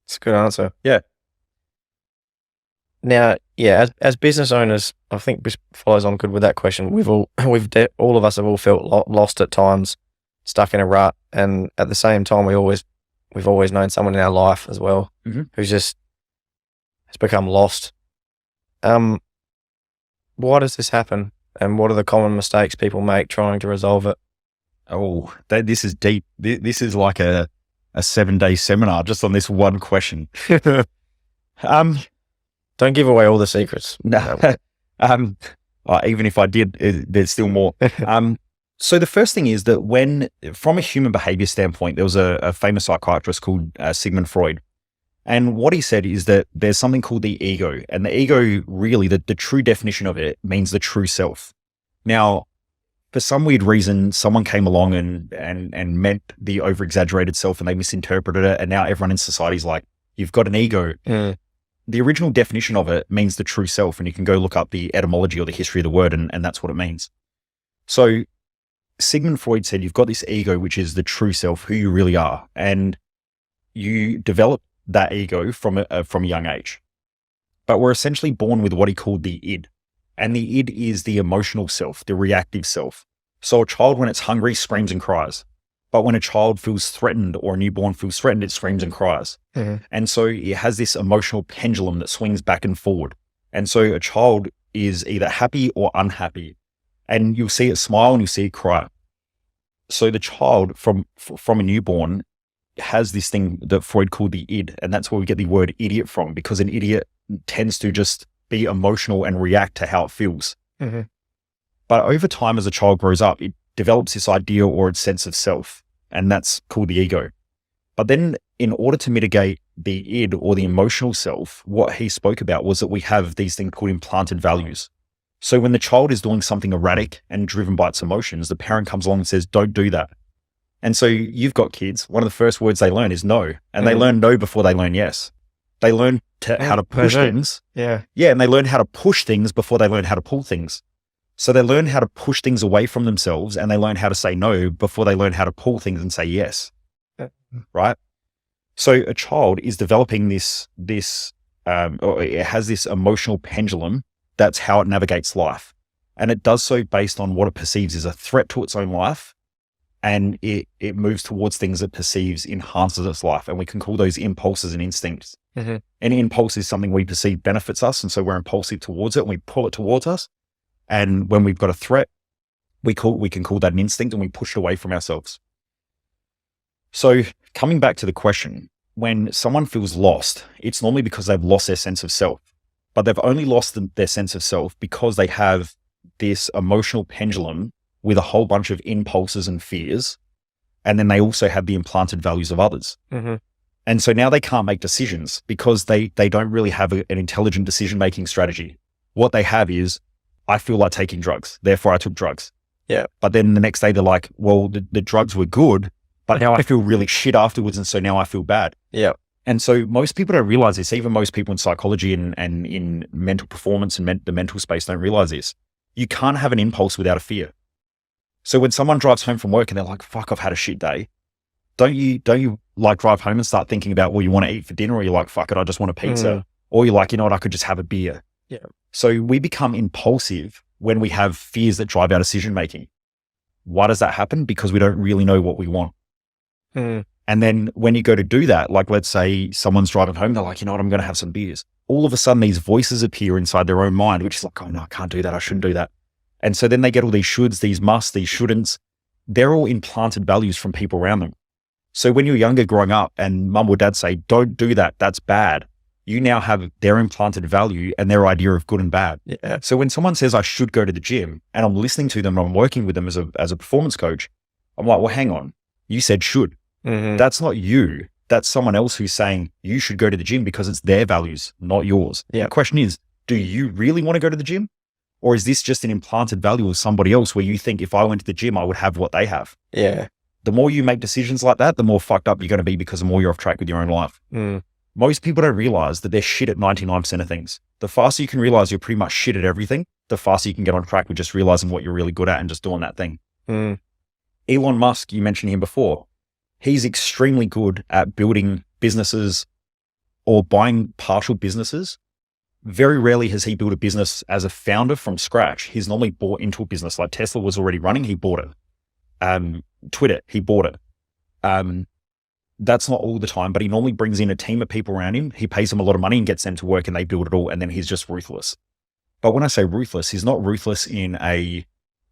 It's a good answer. Yeah. Now, yeah, as business owners, I think this follows on good with that question. All of us have all felt lost at times, stuck in a rut, and at the same time, we've always known someone in our life as well who's just has become lost. Why does this happen, and what are the common mistakes people make trying to resolve it? Oh, this is deep. This is like a 7-day seminar just on this one question. Don't give away all the secrets. No. Even if I did, there's still more. So the first thing is that from a human behavior standpoint, there was a famous psychiatrist called Sigmund Freud. And what he said is that there's something called the ego. And the ego, really, the true definition of it means the true self. Now, for some weird reason, someone came along and meant the over-exaggerated self, and they misinterpreted it. And now everyone in society is like, you've got an ego. The original definition of it means the true self, and you can go look up the etymology or the history of the word, and that's what it means. So Sigmund Freud said you've got this ego, which is the true self, who you really are, and you develop that ego from a young age. But we're essentially born with what he called the id, and the id is the emotional self, the reactive self. So a child, when it's hungry, screams and cries. But when a child feels threatened or a newborn feels threatened, it screams and cries. And so it has this emotional pendulum that swings back and forward. And so a child is either happy or unhappy. And you'll see it smile and you'll see it cry. So the child from a newborn has this thing that Freud called the id. And that's where we get the word idiot from, because an idiot tends to just be emotional and react to how it feels. But over time, as a child grows up, it develops this idea or its sense of self, and that's called the ego. But then in order to mitigate the id or the emotional self, what he spoke about was that we have these things called implanted values. So when the child is doing something erratic and driven by its emotions, the parent comes along and says, don't do that. And so you've got kids, one of the first words they learn is no. And they learn no before they learn yes. They learn how to push things. Yeah, and they learn how to push things before they learn how to pull things. So they learn how to push things away from themselves, and they learn how to say no before they learn how to pull things and say yes. Right? So a child is developing or it has this emotional pendulum. That's how it navigates life. And it does so based on what it perceives as a threat to its own life. And it moves towards things it perceives enhances its life. And we can call those impulses and instincts. Any impulse is something we perceive benefits us. And so we're impulsive towards it and we pull it towards us. And when we've got a threat, we can call that an instinct, and we push it away from ourselves. So coming back to the question, when someone feels lost, it's normally because they've lost their sense of self, but they've only lost their sense of self because they have this emotional pendulum with a whole bunch of impulses and fears. And then they also have the implanted values of others. And so now they can't make decisions because they don't really have an intelligent decision-making strategy. What they have is, I feel like taking drugs, therefore I took drugs. Yeah. But then the next day they're like, well, the drugs were good, but now I feel really shit afterwards. And so now I feel bad. Yeah. And so most people don't realize this. Even most people in psychology and in mental performance and the mental space don't realize this. You can't have an impulse without a fear. So when someone drives home from work and they're like, fuck, I've had a shit day. Don't you like drive home and start thinking about what you want to eat for dinner? Or you're like, fuck it, I just want a pizza. Or you're like, you know what, I could just have a beer. Yeah. So we become impulsive when we have fears that drive our decision-making. Why does that happen? Because we don't really know what we want. And then when you go to do that, like let's say someone's driving home, they're like, you know what, I'm going to have some beers. All of a sudden these voices appear inside their own mind, which is like, oh no, I can't do that. I shouldn't do that. And so then they get all these shoulds, these musts, these shouldn'ts. They're all implanted values from people around them. So when you're younger growing up and mum or dad say, don't do that, that's bad. You now have their implanted value and their idea of good and bad. Yeah. So when someone says I should go to the gym and I'm listening to them and I'm working with them as a performance coach, I'm like, well, hang on, you said should. That's not you. That's someone else who's saying you should go to the gym because it's their values, not yours. Yeah. The question is, do you really want to go to the gym? Or is this just an implanted value of somebody else where you think if I went to the gym, I would have what they have? Yeah. The more you make decisions like that, the more fucked up you're going to be because the more you're off track with your own life. Most people don't realize that they're shit at 99% of things. The faster you can realize you're pretty much shit at everything, the faster you can get on track with just realizing what you're really good at and just doing that thing. Elon Musk, you mentioned him before. He's extremely good at building businesses or buying partial businesses very rarely has he built a business as a founder from scratch. He's normally bought into a business. Like Tesla was already running, he bought it. Twitter, he bought it. That's not all the time, but he normally brings in a team of people around him. He pays them a lot of money and gets them to work and they build it all. And then he's just ruthless. But when I say ruthless, he's not ruthless in a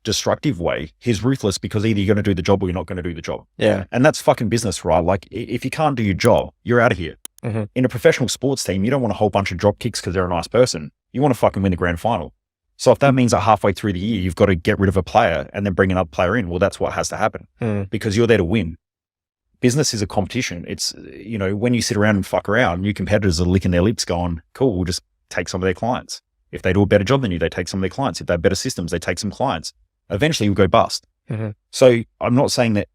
destructive way. He's ruthless because either you're going to do the job or you're not going to do the job. Yeah. And that's fucking business, right? Like if you can't do your job, you're out of here. Mm-hmm. In a professional sports team, you don't want a whole bunch of drop kicks because they're a nice person. You want to fucking win the grand final. So if that means that halfway through the year, you've got to get rid of a player and then bring another player in, well, that's what has to happen because you're there to win. Business is a competition. It's, when you sit around and fuck around, your competitors are licking their lips going, cool, we'll just take some of their clients. If they do a better job than you, they take some of their clients. If they have better systems, they take some clients. Eventually you'll go bust. Mm-hmm. So I'm not saying that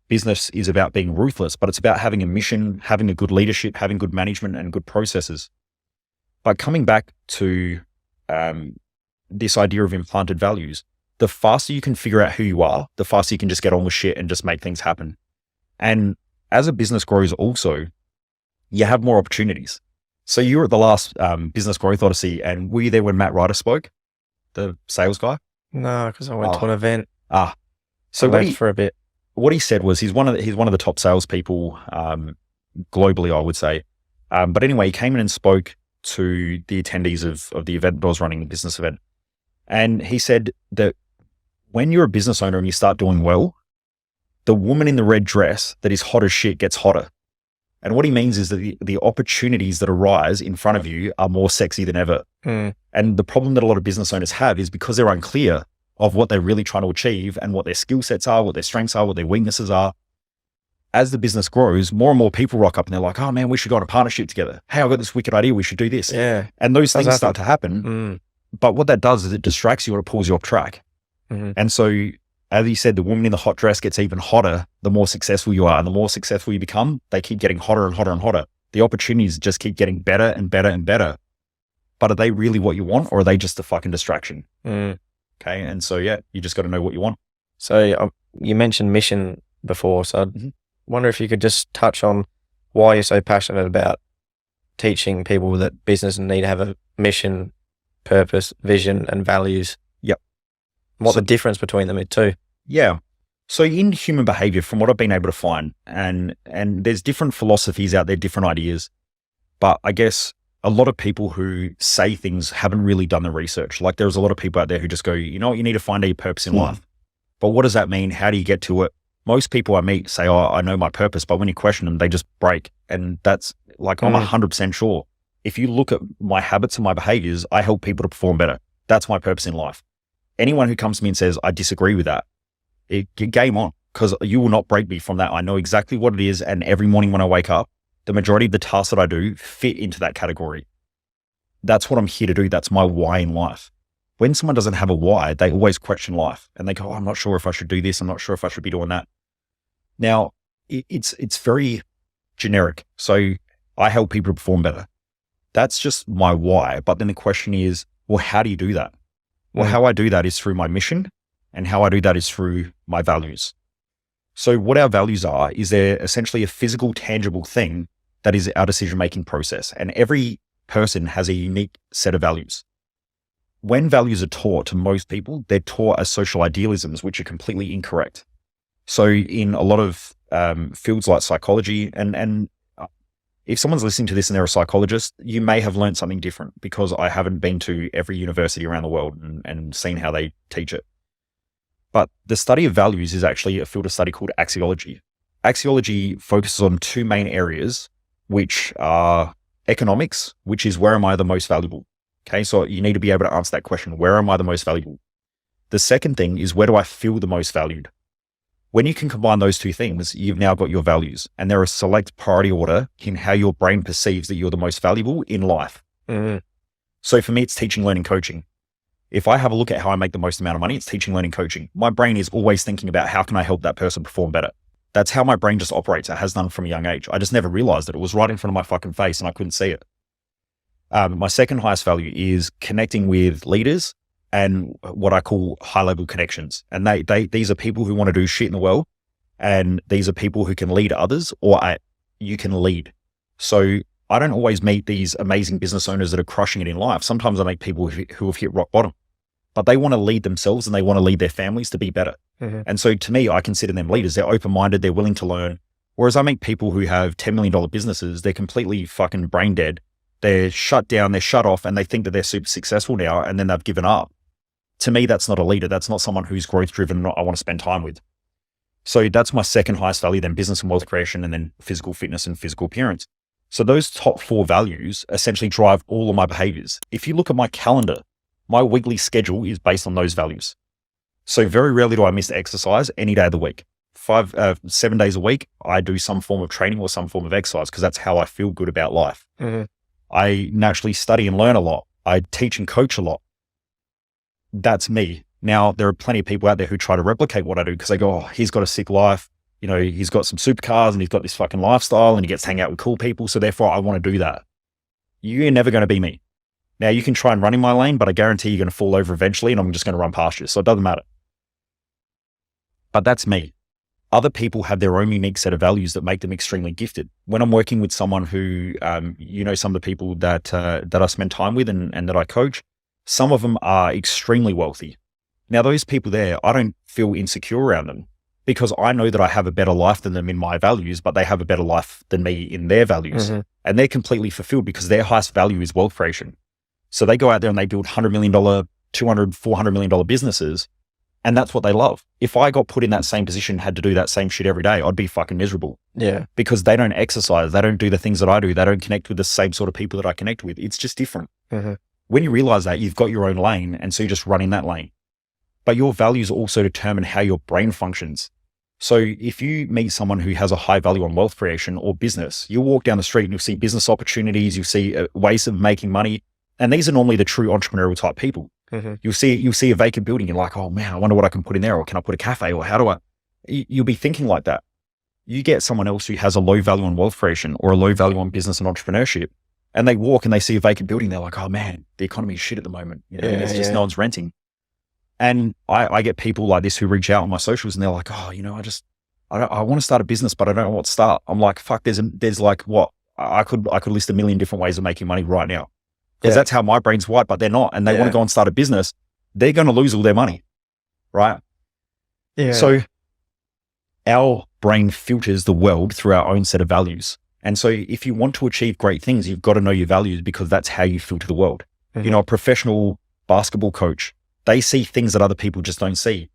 business is about being ruthless, but it's about having a mission, having a good leadership, having good management and good processes. But coming back to this idea of implanted values, the faster you can figure out who you are, the faster you can just get on with shit and just make things happen. And as a business grows also, you have more opportunities. So you were at the last Business Growth Odyssey, and were you there when Matt Ryder spoke, the sales guy? No, because I went to an event. So I left for a bit. What he said was he's one of the top salespeople globally, I would say. But anyway, he came in and spoke to the attendees of the event that I was running, the business event. And he said that when you're a business owner and you start doing well, the woman in the red dress that is hot as shit gets hotter. And what he means is that the opportunities that arise in front of you are more sexy than ever. And the problem that a lot of business owners have is because they're unclear of what they're really trying to achieve and what their skill sets are, what their strengths are, what their weaknesses are. As the business grows, more and more people rock up and they're like, oh man, we should go on a partnership together. Hey, I've got this wicked idea. We should do this. Yeah. And those things start to happen. But what that does is it distracts you or it pulls you off track. And so, as you said, the woman in the hot dress gets even hotter the more successful you are. And the more successful you become, they keep getting hotter and hotter and hotter. The opportunities just keep getting better and better and better. But are they really what you want, or are they just a fucking distraction? Okay. And so, yeah, you just got to know what you want. So you mentioned mission before. So I wonder if you could just touch on why you're so passionate about teaching people that business need to have a mission, purpose, vision, and values. Yep. What the difference between them is too. Yeah. So in human behavior, from what I've been able to find, and there's different philosophies out there, different ideas, but I guess a lot of people who say things haven't really done the research. Like there's a lot of people out there who just go, you know what, you need to find a purpose in life. But what does that mean? How do you get to it? Most people I meet say, oh, I know my purpose, but when you question them, they just break. And that's like, I'm 100% sure. If you look at my habits and my behaviors, I help people to perform better. That's my purpose in life. Anyone who comes to me and says, I disagree with that, game on, because you will not break me from that. I know exactly what it is. And every morning when I wake up, the majority of the tasks that I do fit into that category. That's what I'm here to do. That's my why in life. When someone doesn't have a why, they always question life and they go, oh, I'm not sure if I should do this. I'm not sure if I should be doing that. Now, it's very generic. So I help people perform better. That's just my why. But then the question is, well, how do you do that? Well, how I do that is through my mission, and how I do that is through my values. So what our values are, is they're essentially a physical, tangible thing that is our decision-making process. And every person has a unique set of values. When values are taught to most people, they're taught as social idealisms, which are completely incorrect. So in a lot of fields like psychology, and if someone's listening to this and they're a psychologist, you may have learned something different, because I haven't been to every university around the world and seen how they teach it. But the study of values is actually a field of study called axiology. Axiology focuses on two main areas, which are economics, which is where am I the most valuable? Okay, so you need to be able to answer that question. Where am I the most valuable? The second thing is, where do I feel the most valued? When you can combine those two things, you've now got your values, and they're a select priority order in how your brain perceives that you're the most valuable in life. So for me, it's teaching, learning, coaching. If I have a look at how I make the most amount of money, it's teaching, learning, coaching. My brain is always thinking about how can I help that person perform better? That's how my brain just operates. It has done from a young age. I just never realized it. It was right in front of my fucking face and I couldn't see it. My second highest value is connecting with leaders and what I call high-level connections. And these are people who want to do shit in the world, and these are people who can lead others, or you can lead. So I don't always meet these amazing business owners that are crushing it in life. Sometimes I meet people who have hit rock bottom, but they want to lead themselves and they want to lead their families to be better. And so to me, I consider them leaders. They're open-minded. They're willing to learn. Whereas I meet people who have $10 million businesses, they're completely fucking brain dead. They're shut down, they're shut off, and they think that they're super successful now, and then they've given up. To me, that's not a leader. That's not someone who's growth driven and I want to spend time with. So that's my second highest value, then business and wealth creation, and then physical fitness and physical appearance. So those top 4 values essentially drive all of my behaviors. If you look at my calendar, my weekly schedule is based on those values. So very rarely do I miss exercise any day of the week. 7 days a week, I do some form of training or some form of exercise because that's how I feel good about life. I naturally study and learn a lot. I teach and coach a lot. That's me. Now, there are plenty of people out there who try to replicate what I do because they go, oh, he's got a sick life. You know, he's got some supercars and he's got this fucking lifestyle and he gets to hang out with cool people. So therefore I want to do that. You're never going to be me. Now you can try and run in my lane, but I guarantee you're going to fall over eventually and I'm just going to run past you. So it doesn't matter. But that's me. Other people have their own unique set of values that make them extremely gifted. When I'm working with someone who, some of the people that I spend time with and that I coach, some of them are extremely wealthy. Now, those people there, I don't feel insecure around them because I know that I have a better life than them in my values, but they have a better life than me in their values. And they're completely fulfilled because their highest value is wealth creation. So they go out there and they build $100 million, $200, $400 million businesses. And that's what they love. If I got put in that same position, had to do that same shit every day, I'd be fucking miserable. Yeah. Because they don't exercise. They don't do the things that I do. They don't connect with the same sort of people that I connect with. It's just different. When you realize that, you've got your own lane. And so you just run in that lane. But your values also determine how your brain functions. So if you meet someone who has a high value on wealth creation or business, you'll walk down the street and you'll see business opportunities. You'll see ways of making money. And these are normally the true entrepreneurial type people. You'll see a vacant building. You're like, oh man, I wonder what I can put in there, or can I put a cafe, or how do I? You'll be thinking like that. You get someone else who has a low value on wealth creation or a low value on business and entrepreneurship, and they walk and they see a vacant building. They're like, oh man, the economy is shit at the moment. It's just no one's renting. And I get people like this who reach out on my socials and they're like, oh, I want to start a business, but I don't know what to start. I'm like, fuck, there's like what I could list a million different ways of making money right now. Because that's how my brain's wired, but they're not. And they want to go and start a business. They're going to lose all their money. Right. Yeah. So our brain filters the world through our own set of values. And so if you want to achieve great things, you've got to know your values because that's how you filter the world. A professional basketball coach, they see things that other people just don't see.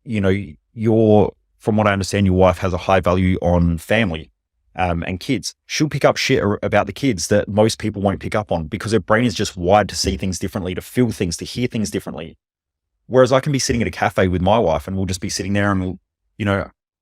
From what I understand, your wife has a high value on family. And kids, she'll pick up shit about the kids that most people won't pick up on because her brain is just wired to see things differently, to feel things, to hear things differently. Whereas I can be sitting at a cafe with my wife and we'll just be sitting there and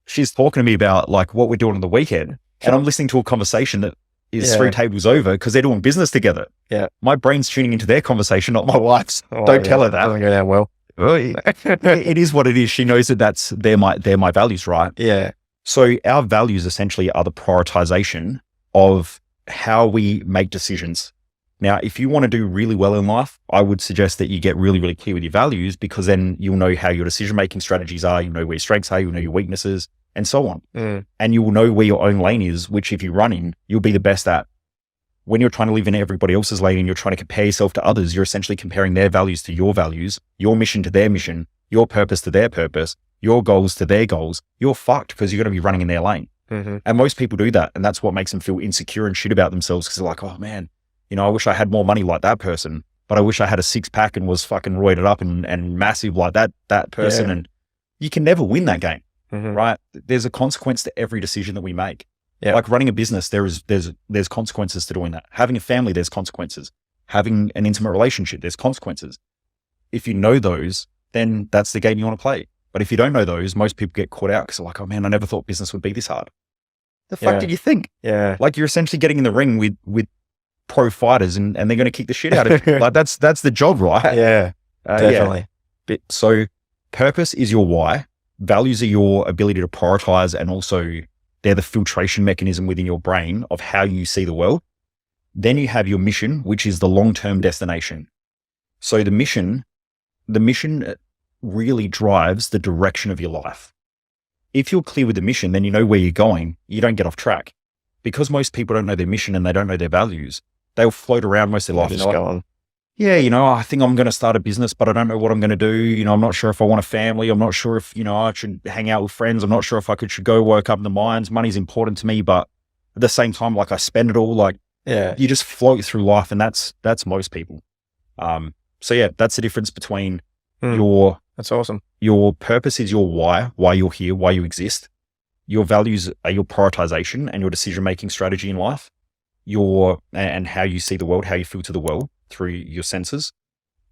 she's talking to me about like what we're doing on the weekend. And I'm listening to a conversation that is 3 tables over because they're doing business together. Yeah. My brain's tuning into their conversation, not my wife's. Don't tell her that. Doesn't go down well. It is what it is. She knows that they're my values, right? Yeah. So our values essentially are the prioritization of how we make decisions. Now, if you want to do really well in life, I would suggest that you get really, really clear with your values because then you'll know how your decision-making strategies are, you'll know where your strengths are, you'll know your weaknesses and so on. And you will know where your own lane is, which if you run in, you'll be the best at. When you're trying to live in everybody else's lane and you're trying to compare yourself to others, you're essentially comparing their values to your values, your mission to their mission, your purpose to their purpose, your goals to their goals. You're fucked because you're going to be running in their lane. And most people do that. And that's what makes them feel insecure and shit about themselves because they're like, oh man, I wish I had more money like that person, but I wish I had a 6-pack and was fucking roided up and massive like that person. Yeah. And you can never win that game, right? There's a consequence to every decision that we make. Yeah. Like running a business, there's consequences to doing that. Having a family, there's consequences. Having an intimate relationship, there's consequences. If you know those, then that's the game you want to play. But if you don't know those, most people get caught out because they're like, oh man, I never thought business would be this hard. The fuck did you think? Yeah. Like you're essentially getting in the ring with pro fighters and they're going to kick the shit out of you. Like that's the job, right? Yeah, definitely. So purpose is your why. Values are your ability to prioritize, and also they're the filtration mechanism within your brain of how you see the world. Then you have your mission, which is the long-term destination. So the mission really drives the direction of your life. If you're clear with the mission, then you know where you're going. You don't get off track. because most people don't know their mission and they don't know their values, they'll float around most of their life. Just go on. Yeah, I think I'm going to start a business, but I don't know what I'm going to do. I'm not sure if I want a family. I'm not sure if, I should hang out with friends. I'm not sure if I should go work up in the mines. Money's important to me, but at the same time, like I spend it all. Like, Yeah. you just float through life, and that's most people. So yeah, that's the difference between That's awesome. your purpose is your why you're here, why you exist. Your values are your prioritization and your decision-making strategy in life. And how you see the world, how you filter the world through your senses.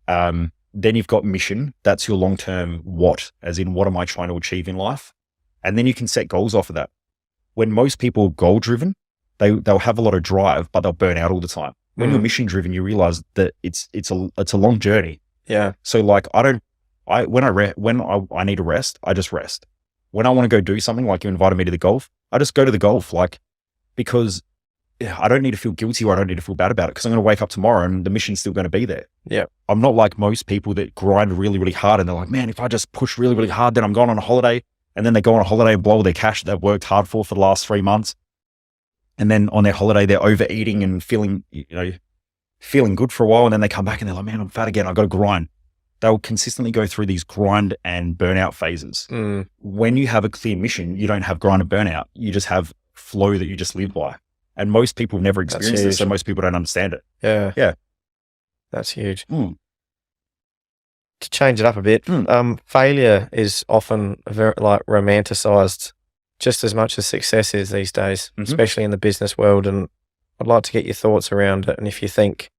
Then you've got mission. That's your long-term what, as in what am I trying to achieve in life? And then you can set goals off of that. When most people are goal-driven, they'll have a lot of drive, but they'll burn out all the time. When you're mission-driven, you realize that it's a long journey. Yeah. So like when I need a rest, I just rest. When I want to go do something, like you invited me to the golf, I just go to the golf, because I don't need to feel guilty or I don't need to feel bad about it, because I'm going to wake up tomorrow and the mission's still going to be there. Yeah. I'm not like most people that grind really, really hard and they're like, man, if I just push really, really hard, then I'm going on a holiday. And then they go on a holiday and blow all their cash that they've worked hard for the last 3 months. And then on their holiday, they're overeating and feeling good for a while. And then they come back and they're like, man, I'm fat again. I've got to grind. They'll consistently go through these grind and burnout phases. When you have a clear mission, you don't have grind and burnout. You just have flow that you just live by. And most people have never experienced this, so most people don't understand it. Yeah. Yeah. That's huge. To change it up a bit, failure is often very romanticized just as much as success is these days, especially in the business world. And I'd like to get your thoughts around it. And if you think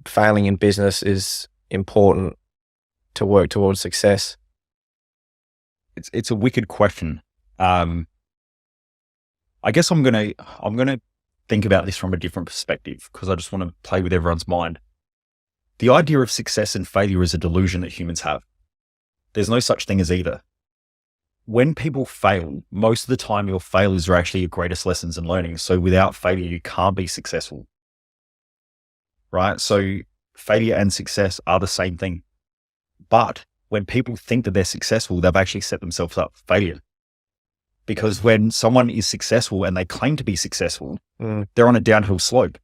failing in business is important to work towards success. It's a wicked question. I guess I'm gonna think about this from a different perspective, because I just want to play with everyone's mind. The idea of success and failure is a delusion that humans have. There's no such thing as either. When people fail, most of the time your failures are actually your greatest lessons and learnings. So without failure, you can't be successful. Right? So failure and success are the same thing. But when people think that they're successful, they've actually set themselves up for failure. Because when someone is successful and they claim to be successful, they're on a downhill slope.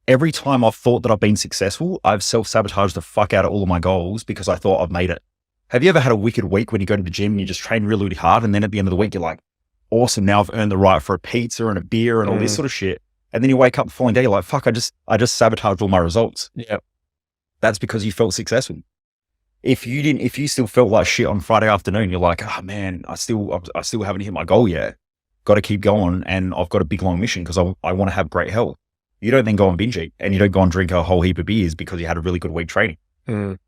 Every time I've thought that I've been successful, I've self-sabotaged the fuck out of all of my goals because I thought I've made it. Have you ever had a wicked week when you go to the gym and you just train really, really hard, and then at the end of the week, you're like, awesome, now I've earned the right for a pizza and a beer and all this sort of shit. And then you wake up the following day, you're like, fuck, I just sabotaged all my results. Yeah. That's because you felt successful. If you still felt like shit on Friday afternoon, you're like, oh man, I still haven't hit my goal yet. Got to keep going. And I've got a big long mission because I want to have great health. You don't then go and binge eat, and you don't go and drink a whole heap of beers because you had a really good week training.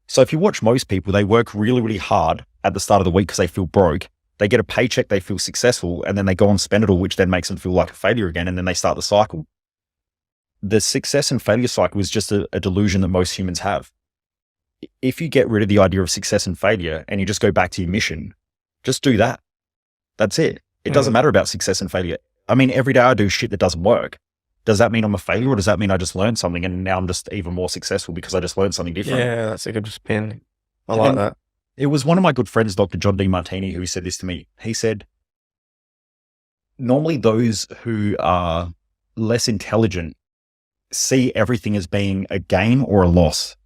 So if you watch most people, they work really, really hard at the start of the week because they feel broke. They get a paycheck, they feel successful, and then they go and spend it all, which then makes them feel like a failure again. And then they start the cycle. The success and failure cycle is just a delusion that most humans have. If you get rid of the idea of success and failure and you just go back to your mission, just do that. That's it. It doesn't matter about success and failure. I mean, every day I do shit that doesn't work. Does that mean I'm a failure, or does that mean I just learned something and now I'm just even more successful because I just learned something different? Yeah, that's a good spin. I like that. It was one of my good friends, Dr. John D. Martini, who said this to me. He said, normally those who are less intelligent see everything as being a gain or a loss,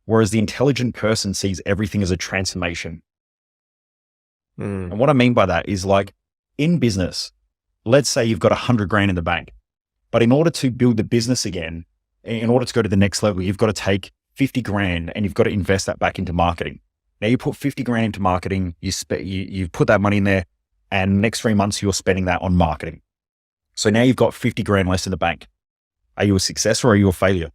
whereas the intelligent person sees everything as a transformation. And what I mean by that is, like, in business, let's say you've got 100 grand in the bank, but in order to build the business again, in order to go to the next level, you've got to take 50 grand and you've got to invest that back into marketing. Now you put 50 grand into marketing, you put that money in there, and next 3 months you're spending that on marketing. So now you've got 50 grand less in the bank. Are you a success or are you a failure?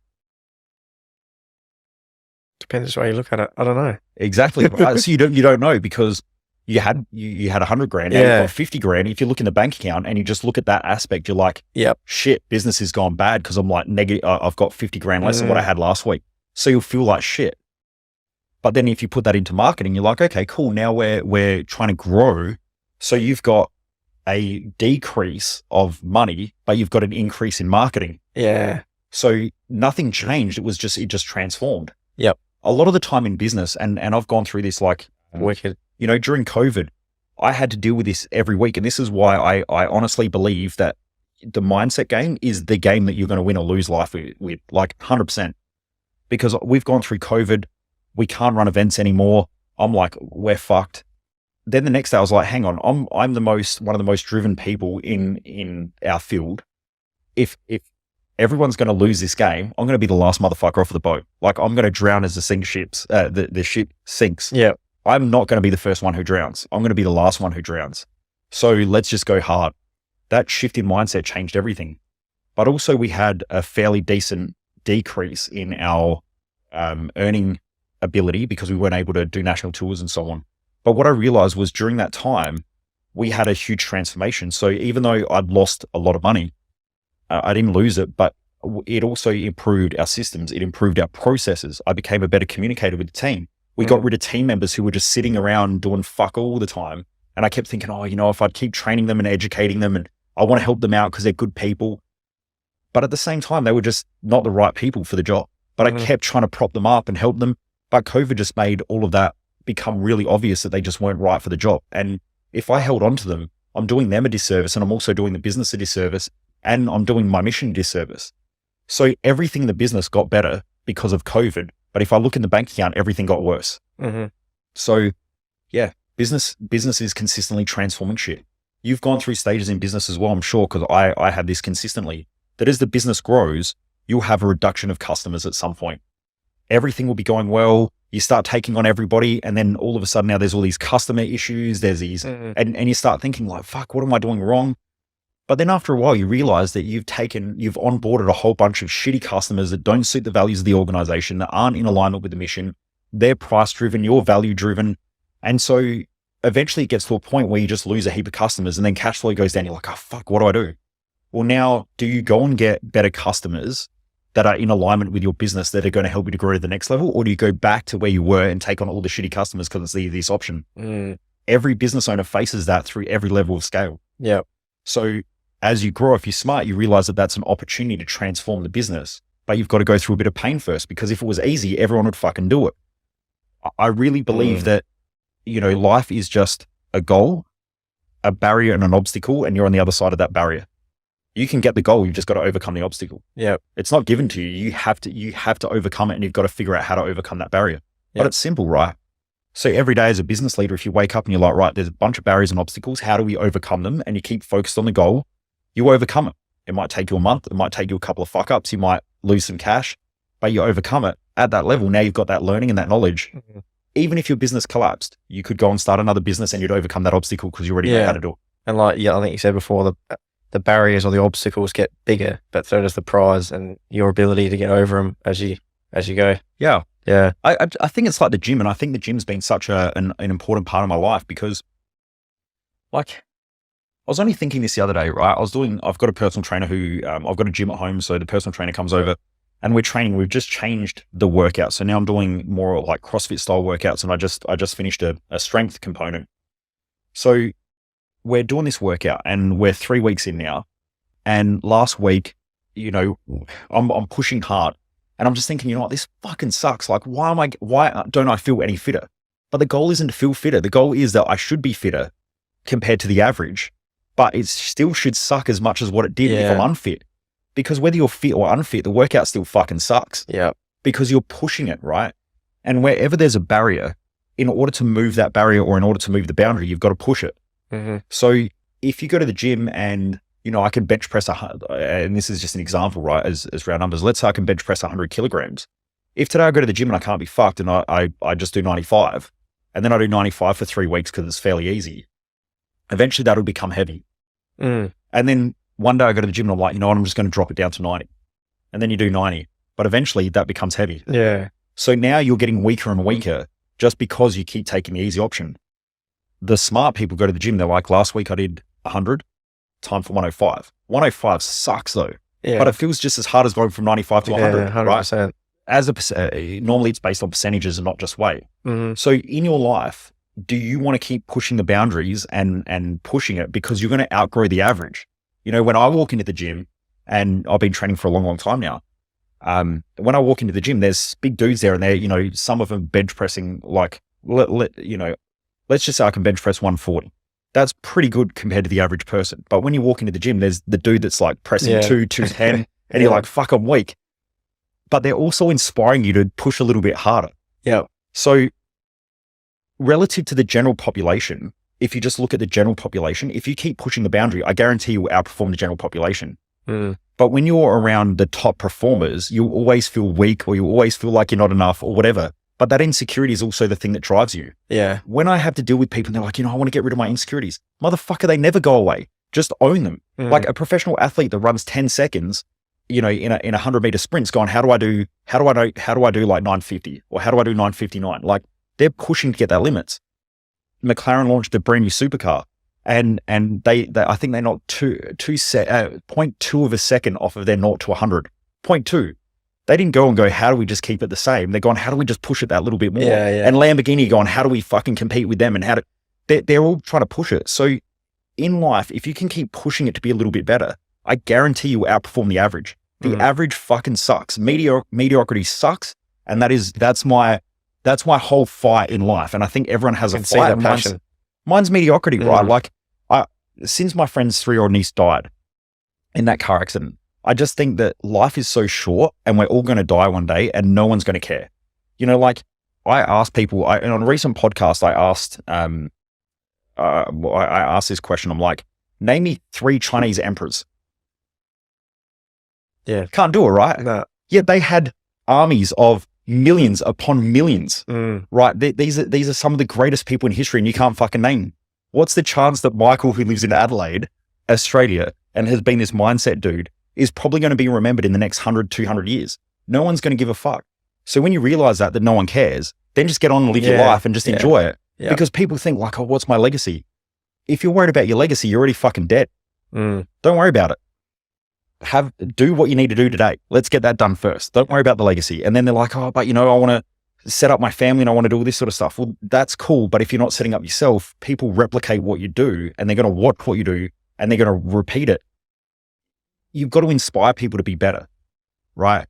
Depends which way you look at it. I don't know. Exactly. So you don't know, because you had 100 grand, and you've got 50 grand. If you look in the bank account and you just look at that aspect, you're like, yep, shit, business has gone bad because I'm like negative. I've got 50 grand less than what I had last week. So you'll feel like shit. But then if you put that into marketing, you're like, okay, cool. Now we're trying to grow. So you've got a decrease of money, but you've got an increase in marketing. Yeah. So nothing changed. It just transformed. Yep. A lot of the time in business, and I've gone through this, like, wicked. During COVID, I had to deal with this every week. And this is why I honestly believe that the mindset game is the game that you're going to win or lose life with like 100%. Because we've gone through COVID, we can't run events anymore. I'm like, we're fucked. Then the next day I was like, hang on, I'm one of the most driven people in our field. If everyone's going to lose this game, I'm going to be the last motherfucker off the boat. Like I'm going to drown as the ship sinks. Yeah. I'm not going to be the first one who drowns. I'm going to be the last one who drowns. So let's just go hard. That shift in mindset changed everything. But also we had a fairly decent decrease in our earning ability because we weren't able to do national tours and so on. But what I realized was during that time, we had a huge transformation. So even though I'd lost a lot of money, I didn't lose it, but it also improved our systems. It improved our processes. I became a better communicator with the team. We got rid of team members who were just sitting around doing fuck all the time. And I kept thinking, if I'd keep training them and educating them, and I want to help them out because they're good people. But at the same time, they were just not the right people for the job. But I kept trying to prop them up and help them. But COVID just made all of that become really obvious that they just weren't right for the job. And if I held on to them, I'm doing them a disservice, and I'm also doing the business a disservice, and I'm doing my mission a disservice. So everything in the business got better because of COVID. But if I look in the bank account, everything got worse. So yeah, business is consistently transforming shit. You've gone through stages in business as well, I'm sure, because I had this consistently, that as the business grows, you'll have a reduction of customers at some point. Everything will be going well. You start taking on everybody. And then all of a sudden now there's all these customer issues. There's these, and you start thinking like, fuck, what am I doing wrong? But then after a while, you realize that you've onboarded a whole bunch of shitty customers that don't suit the values of the organization, that aren't in alignment with the mission. They're price driven, you're value driven. And so eventually it gets to a point where you just lose a heap of customers and then cash flow goes down. You're like, oh, fuck, what do I do? Well, now do you go and get better customers that are in alignment with your business that are going to help you to grow to the next level? Or do you go back to where you were and take on all the shitty customers because it's the easiest option? Every business owner faces that through every level of scale. Yeah. So as you grow, if you're smart, you realize that that's an opportunity to transform the business, but you've got to go through a bit of pain first, because if it was easy, everyone would fucking do it. I really believe that, life is just a goal, a barrier and an obstacle, and you're on the other side of that barrier. You can get the goal. You've just got to overcome the obstacle. Yeah. It's not given to you. You have to overcome it, and you've got to figure out how to overcome that barrier. But it's simple, right? So every day as a business leader, if you wake up and you're like, right, there's a bunch of barriers and obstacles. How do we overcome them? And you keep focused on the goal, you overcome it. It might take you a month. It might take you a couple of fuck ups. You might lose some cash, but you overcome it at that level. Now you've got that learning and that knowledge. Even if your business collapsed, you could go and start another business and you'd overcome that obstacle because you already know how to do it. And I think you said before, the barriers or the obstacles get bigger, but so does the prize and your ability to get over them as you go. Yeah. Yeah. I think it's like the gym, and I think the gym's been such an important part of my life because, like, I was only thinking this the other day, right? I've got a personal trainer who, I've got a gym at home. So the personal trainer comes over and we're training. We've just changed the workout. So now I'm doing more like CrossFit style workouts, and I just finished a strength component. So we're doing this workout and we're 3 weeks in now. And last week, I'm pushing hard and I'm just thinking, what, this fucking sucks. Like, why don't I feel any fitter? But the goal isn't to feel fitter. The goal is that I should be fitter compared to the average. But it still should suck as much as what it did if I'm unfit. Because whether you're fit or unfit, the workout still fucking sucks. Yeah. Because you're pushing it, right? And wherever there's a barrier, in order to move that barrier or in order to move the boundary, you've got to push it. So if you go to the gym and, I can bench press, and this is just an example, right, as round numbers. Let's say I can bench press 100 kilograms. If today I go to the gym and I can't be fucked and I just do 95, and then I do 95 for 3 weeks because it's fairly easy, eventually that'll become heavy. And then one day I go to the gym and I'm like, I'm just going to drop it down to 90. And then you do 90, but eventually that becomes heavy. Yeah. So now you're getting weaker and weaker just because you keep taking the easy option. The smart people go to the gym. They're like, last week I did 100, time for 105. 105 sucks though, but it feels just as hard as going from 95 to 100, 100%. Right? Normally it's based on percentages and not just weight. So in your life, do you want to keep pushing the boundaries and pushing it because you're going to outgrow the average? When I walk into the gym, and I've been training for a long, long time now, when I walk into the gym, there's big dudes there and they're, some of them bench pressing like, let's just say I can bench press 140. That's pretty good compared to the average person. But when you walk into the gym, there's the dude that's like pressing 210 and you're like, fuck, I'm weak. But they're also inspiring you to push a little bit harder. Yeah. So relative to the general population, if you just look at the general population, if you keep pushing the boundary, I guarantee you will outperform the general population. But when you're around the top performers, you'll always feel weak, or you'll always feel like you're not enough or whatever. But that insecurity is also the thing that drives you. Yeah. When I have to deal with people and they're like, I want to get rid of my insecurities. Motherfucker, they never go away. Just own them. Like a professional athlete that runs 10 seconds, in a 100-meter sprints going, how do I do like 950 or how do I do 959? Like they're pushing to get their limits. McLaren launched a brand new supercar and they I think they knocked 0.2 of a second off of their 0 to 100. 0.2. They didn't go and go, how do we just keep it the same? They're going, how do we just push it that little bit more? And Lamborghini going, how do we fucking compete with them? And they're all trying to push it. So in life, if you can keep pushing it to be a little bit better, I guarantee you will outperform the average. The average fucking sucks. Mediocrity sucks. And that's my whole fight in life. And I think everyone has a fight. Mine's mediocrity, right? Like since my friend's 3-year-old niece died in that car accident, I just think that life is so short and we're all going to die one day and no one's going to care. Like I asked people, on a recent podcast, I asked this question. I'm like, name me 3 Chinese emperors. Yeah. Can't do it, right? No. Yet they had armies of millions upon millions, right? These are some of the greatest people in history and you can't fucking name them. What's the chance that Michael, who lives in Adelaide, Australia, and has been this mindset dude, is probably going to be remembered in the next 100, 200 years? No one's going to give a fuck. So when you realize that no one cares, then just get on and live your life and just enjoy it. Because people think like, oh, what's my legacy? If you're worried about your legacy, you're already fucking dead. Don't worry about it. Do what you need to do today. Let's get that done first. Don't worry about the legacy. And then they're like, oh, but I want to set up my family and I want to do all this sort of stuff. Well, that's cool. But if you're not setting up yourself, people replicate what you do and they're going to watch what you do and they're going to repeat it. You've got to inspire people to be better, right?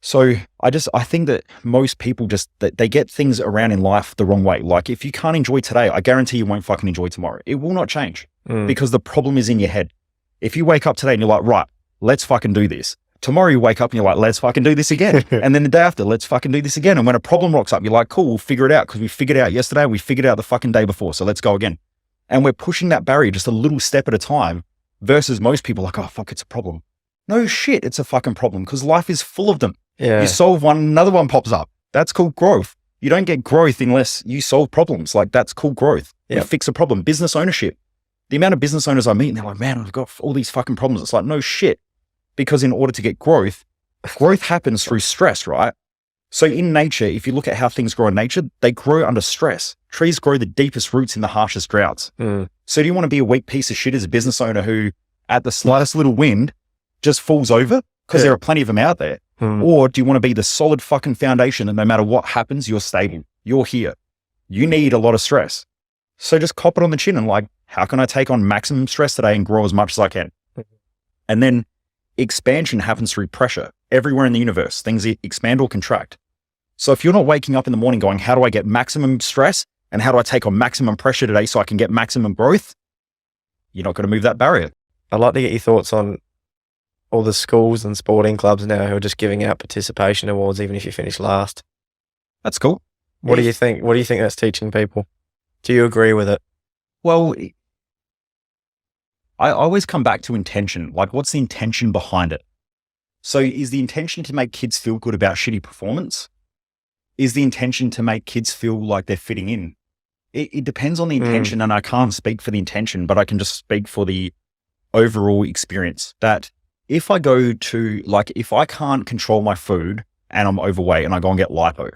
So I think that most people they get things around in life the wrong way. Like if you can't enjoy today, I guarantee you won't fucking enjoy tomorrow. It will not change because the problem is in your head. If you wake up today and you're like, right, let's fucking do this. Tomorrow you wake up and you're like, let's fucking do this again. And then the day after, let's fucking do this again. And when a problem rocks up, you're like, cool, we'll figure it out because we figured it out yesterday and we figured it out the fucking day before. So let's go again. And we're pushing that barrier just a little step at a time versus most people like, oh, fuck, it's a problem. No shit, it's a fucking problem because life is full of them. Yeah. You solve one, another one pops up. That's called growth. You don't get growth unless you solve problems. Like that's called growth. You fix a problem. Business ownership. The amount of business owners I meet and they're like, man, I've got all these fucking problems. It's like, no shit. Because in order to get growth happens through stress, right? So in nature, if you look at how things grow in nature, they grow under stress. Trees grow the deepest roots in the harshest droughts. So do you want to be a weak piece of shit as a business owner who at the slightest little wind just falls over? Because there are plenty of them out there. Or do you want to be the solid fucking foundation and no matter what happens, you're stable. You're here. You need a lot of stress. So just cop it on the chin and like, how can I take on maximum stress today and grow as much as I can? And then expansion happens through pressure. Everywhere in the universe, things expand or contract. So if you're not waking up in the morning going, how do I get maximum stress and how do I take on maximum pressure today so I can get maximum growth? You're not going to move that barrier. I'd like to get your thoughts on all the schools and sporting clubs now who are just giving out participation awards even if you finish last. That's cool. What do you think? What do you think that's teaching people? Do you agree with it? Well, I always come back to intention. Like, what's the intention behind it? So is the intention to make kids feel good about shitty performance? Is the intention to make kids feel like they're fitting in? It depends on the intention, and I can't speak for the intention, but I can just speak for the overall experience. That if I go to, like, if I can't control my food and I'm overweight and I go and get lipo,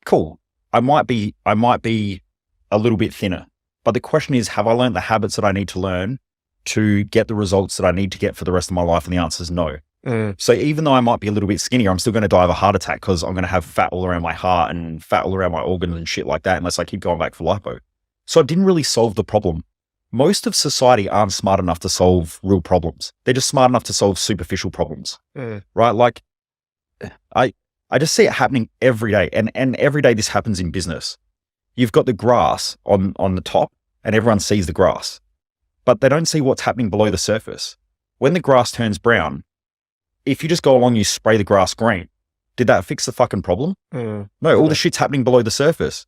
cool. I might be a little bit thinner. But the question is, have I learned the habits that I need to learn to get the results that I need to get for the rest of my life? And the answer is no. So even though I might be a little bit skinnier, I'm still going to die of a heart attack because I'm going to have fat all around my heart and fat all around my organs and shit like that unless I keep going back for lipo. So I didn't really solve the problem. Most of society aren't smart enough to solve real problems. They're just smart enough to solve superficial problems, right? Like I just see it happening every day. And every day this happens in business. You've got the grass on the top and everyone sees the grass, but they don't see what's happening below the surface. When the grass turns brown, if you just go along, you spray the grass green. Did that fix the fucking problem? No, all the shit's happening below the surface.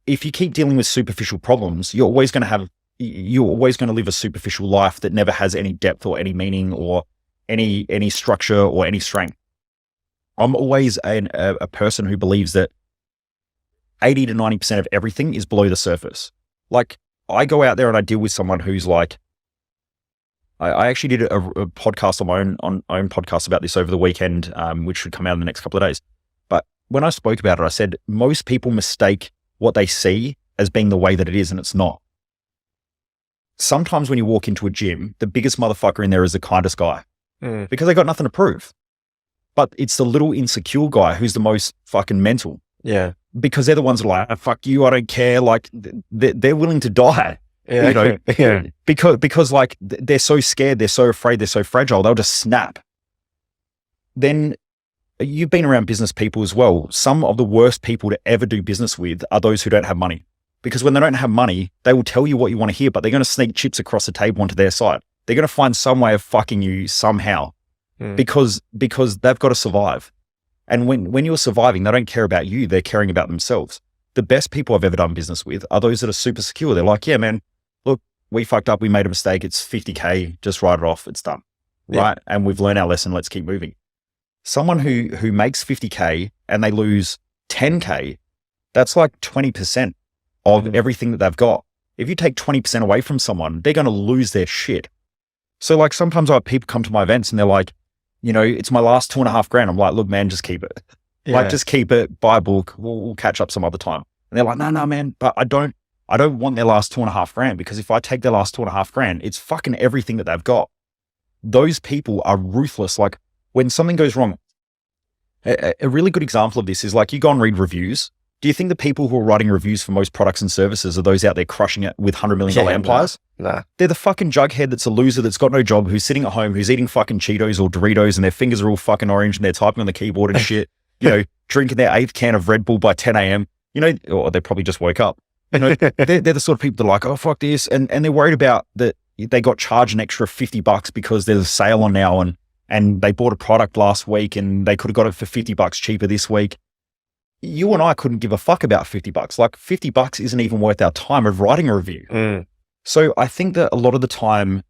If you keep dealing with superficial problems, you're always going to live a superficial life that never has any depth or any meaning or any structure or any strength. I'm always a person who believes that 80 to 90% of everything is below the surface. Like, I go out there and I deal with someone who's like, I actually did a podcast on my own podcast about this over the weekend, which should come out in the next couple of days. But when I spoke about it, I said, most people mistake what they see as being the way that it is, and it's not. Sometimes when you walk into a gym, the biggest motherfucker in there is the kindest guy because they got nothing to prove. But it's the little insecure guy who's the most fucking mental. Yeah. Because they're the ones that are like, oh, fuck you, I don't care. Like, they're willing to die. Yeah. You know, Yeah. because like they're so scared, they're so afraid, they're so fragile, they'll just snap. Then you've been around business people as well. Some of the worst people to ever do business with are those who don't have money. Because when they don't have money, they will tell you what you want to hear, but they're going to sneak chips across the table onto their side. They're going to find some way of fucking you somehow because they've got to survive. And when you're surviving, they don't care about you. They're caring about themselves. The best people I've ever done business with are those that are super secure. They're like, yeah, man, look, we fucked up. We made a mistake. It's 50K. Just write it off. It's done. Yeah. Right. And we've learned our lesson. Let's keep moving. Someone who makes 50K and they lose 10K, that's like 20% of everything that they've got. If you take 20% away from someone, they're going to lose their shit. So like sometimes I have people come to my events and they're like, you know, it's my last $2,500. I'm like, look, man, just keep it. Yeah. Like, just keep it, buy a book. We'll catch up some other time. And they're like, no, man, but I don't want their last $2,500 because if I take their last $2,500, it's fucking everything that they've got. Those people are ruthless. Like when something goes wrong, a really good example of this is like you go and read reviews. Do you think the people who are writing reviews for most products and services are those out there crushing it with $100 million empires? Nah. They're the fucking jughead that's a loser that's got no job, who's sitting at home, who's eating fucking Cheetos or Doritos and their fingers are all fucking orange and they're typing on the keyboard and shit, you know, drinking their 8th can of Red Bull by 10 a.m., you know, or they probably just woke up. You know, they're the sort of people that are like, oh, fuck this. And they're worried about that they got charged an extra $50 because there's a sale on now and they bought a product last week and they could have got it for $50 cheaper this week. You and I couldn't give a fuck about $50. Like $50 isn't even worth our time of writing a review. So I think that a lot of the time,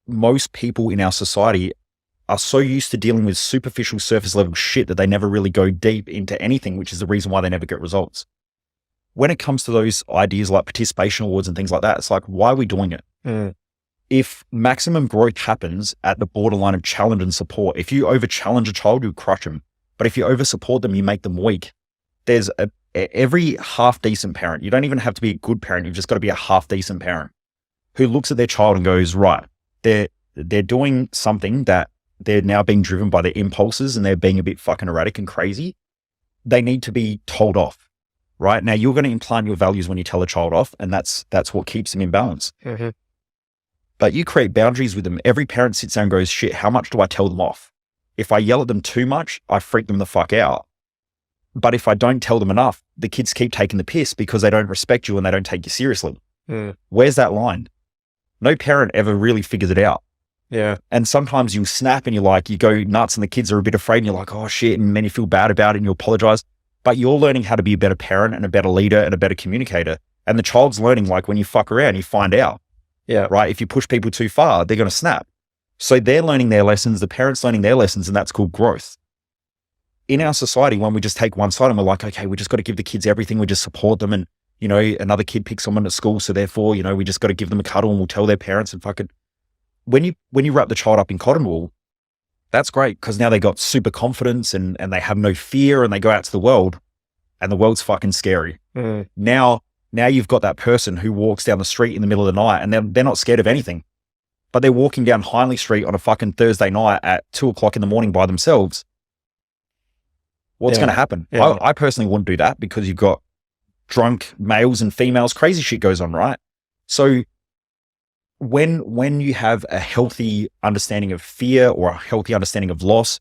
most people in our society are so used to dealing with superficial surface level shit that they never really go deep into anything, which is the reason why they never get results. When it comes to those ideas like participation awards and things like that, it's like, why are we doing it? If maximum growth happens at the borderline of challenge and support, if you over challenge a child, you crush them. But if you over support them, you make them weak. There's every half decent parent. You don't even have to be a good parent. You've just got to be a half decent parent who looks at their child and goes, right, they're doing something that they're now being driven by their impulses and they're being a bit fucking erratic and crazy. They need to be told off, right? Now you're going to implant your values when you tell a child off, and that's what keeps them in balance. But you create boundaries with them. Every parent sits down and goes, shit, how much do I tell them off? If I yell at them too much, I freak them the fuck out. But if I don't tell them enough, the kids keep taking the piss because they don't respect you and they don't take you seriously. Where's that line? No parent ever really figures it out. Yeah. And sometimes you snap and you go nuts and the kids are a bit afraid and you're like, oh shit. And then you feel bad about it and you apologize. But you're learning how to be a better parent and a better leader and a better communicator. And the child's learning, like when you fuck around, you find out. Yeah. Right. If you push people too far, they're going to snap. So they're learning their lessons, the parents learning their lessons, and that's called growth. In our society, when we just take one side and we're like, okay, we just got to give the kids everything. We just support them. And, you know, another kid picks someone at school. So therefore, you know, we just got to give them a cuddle and we'll tell their parents and fucking, when you wrap the child up in cotton wool, that's great. Cause now they got super confidence and they have no fear and they go out to the world and the world's fucking scary. Now you've got that person who walks down the street in the middle of the night and they're not scared of anything, but they're walking down Hindley Street on a fucking Thursday night at 2:00 in the morning by themselves. What's going to happen? Yeah. I personally wouldn't do that because you've got drunk males and females, crazy shit goes on, right? So when you have a healthy understanding of fear or a healthy understanding of loss,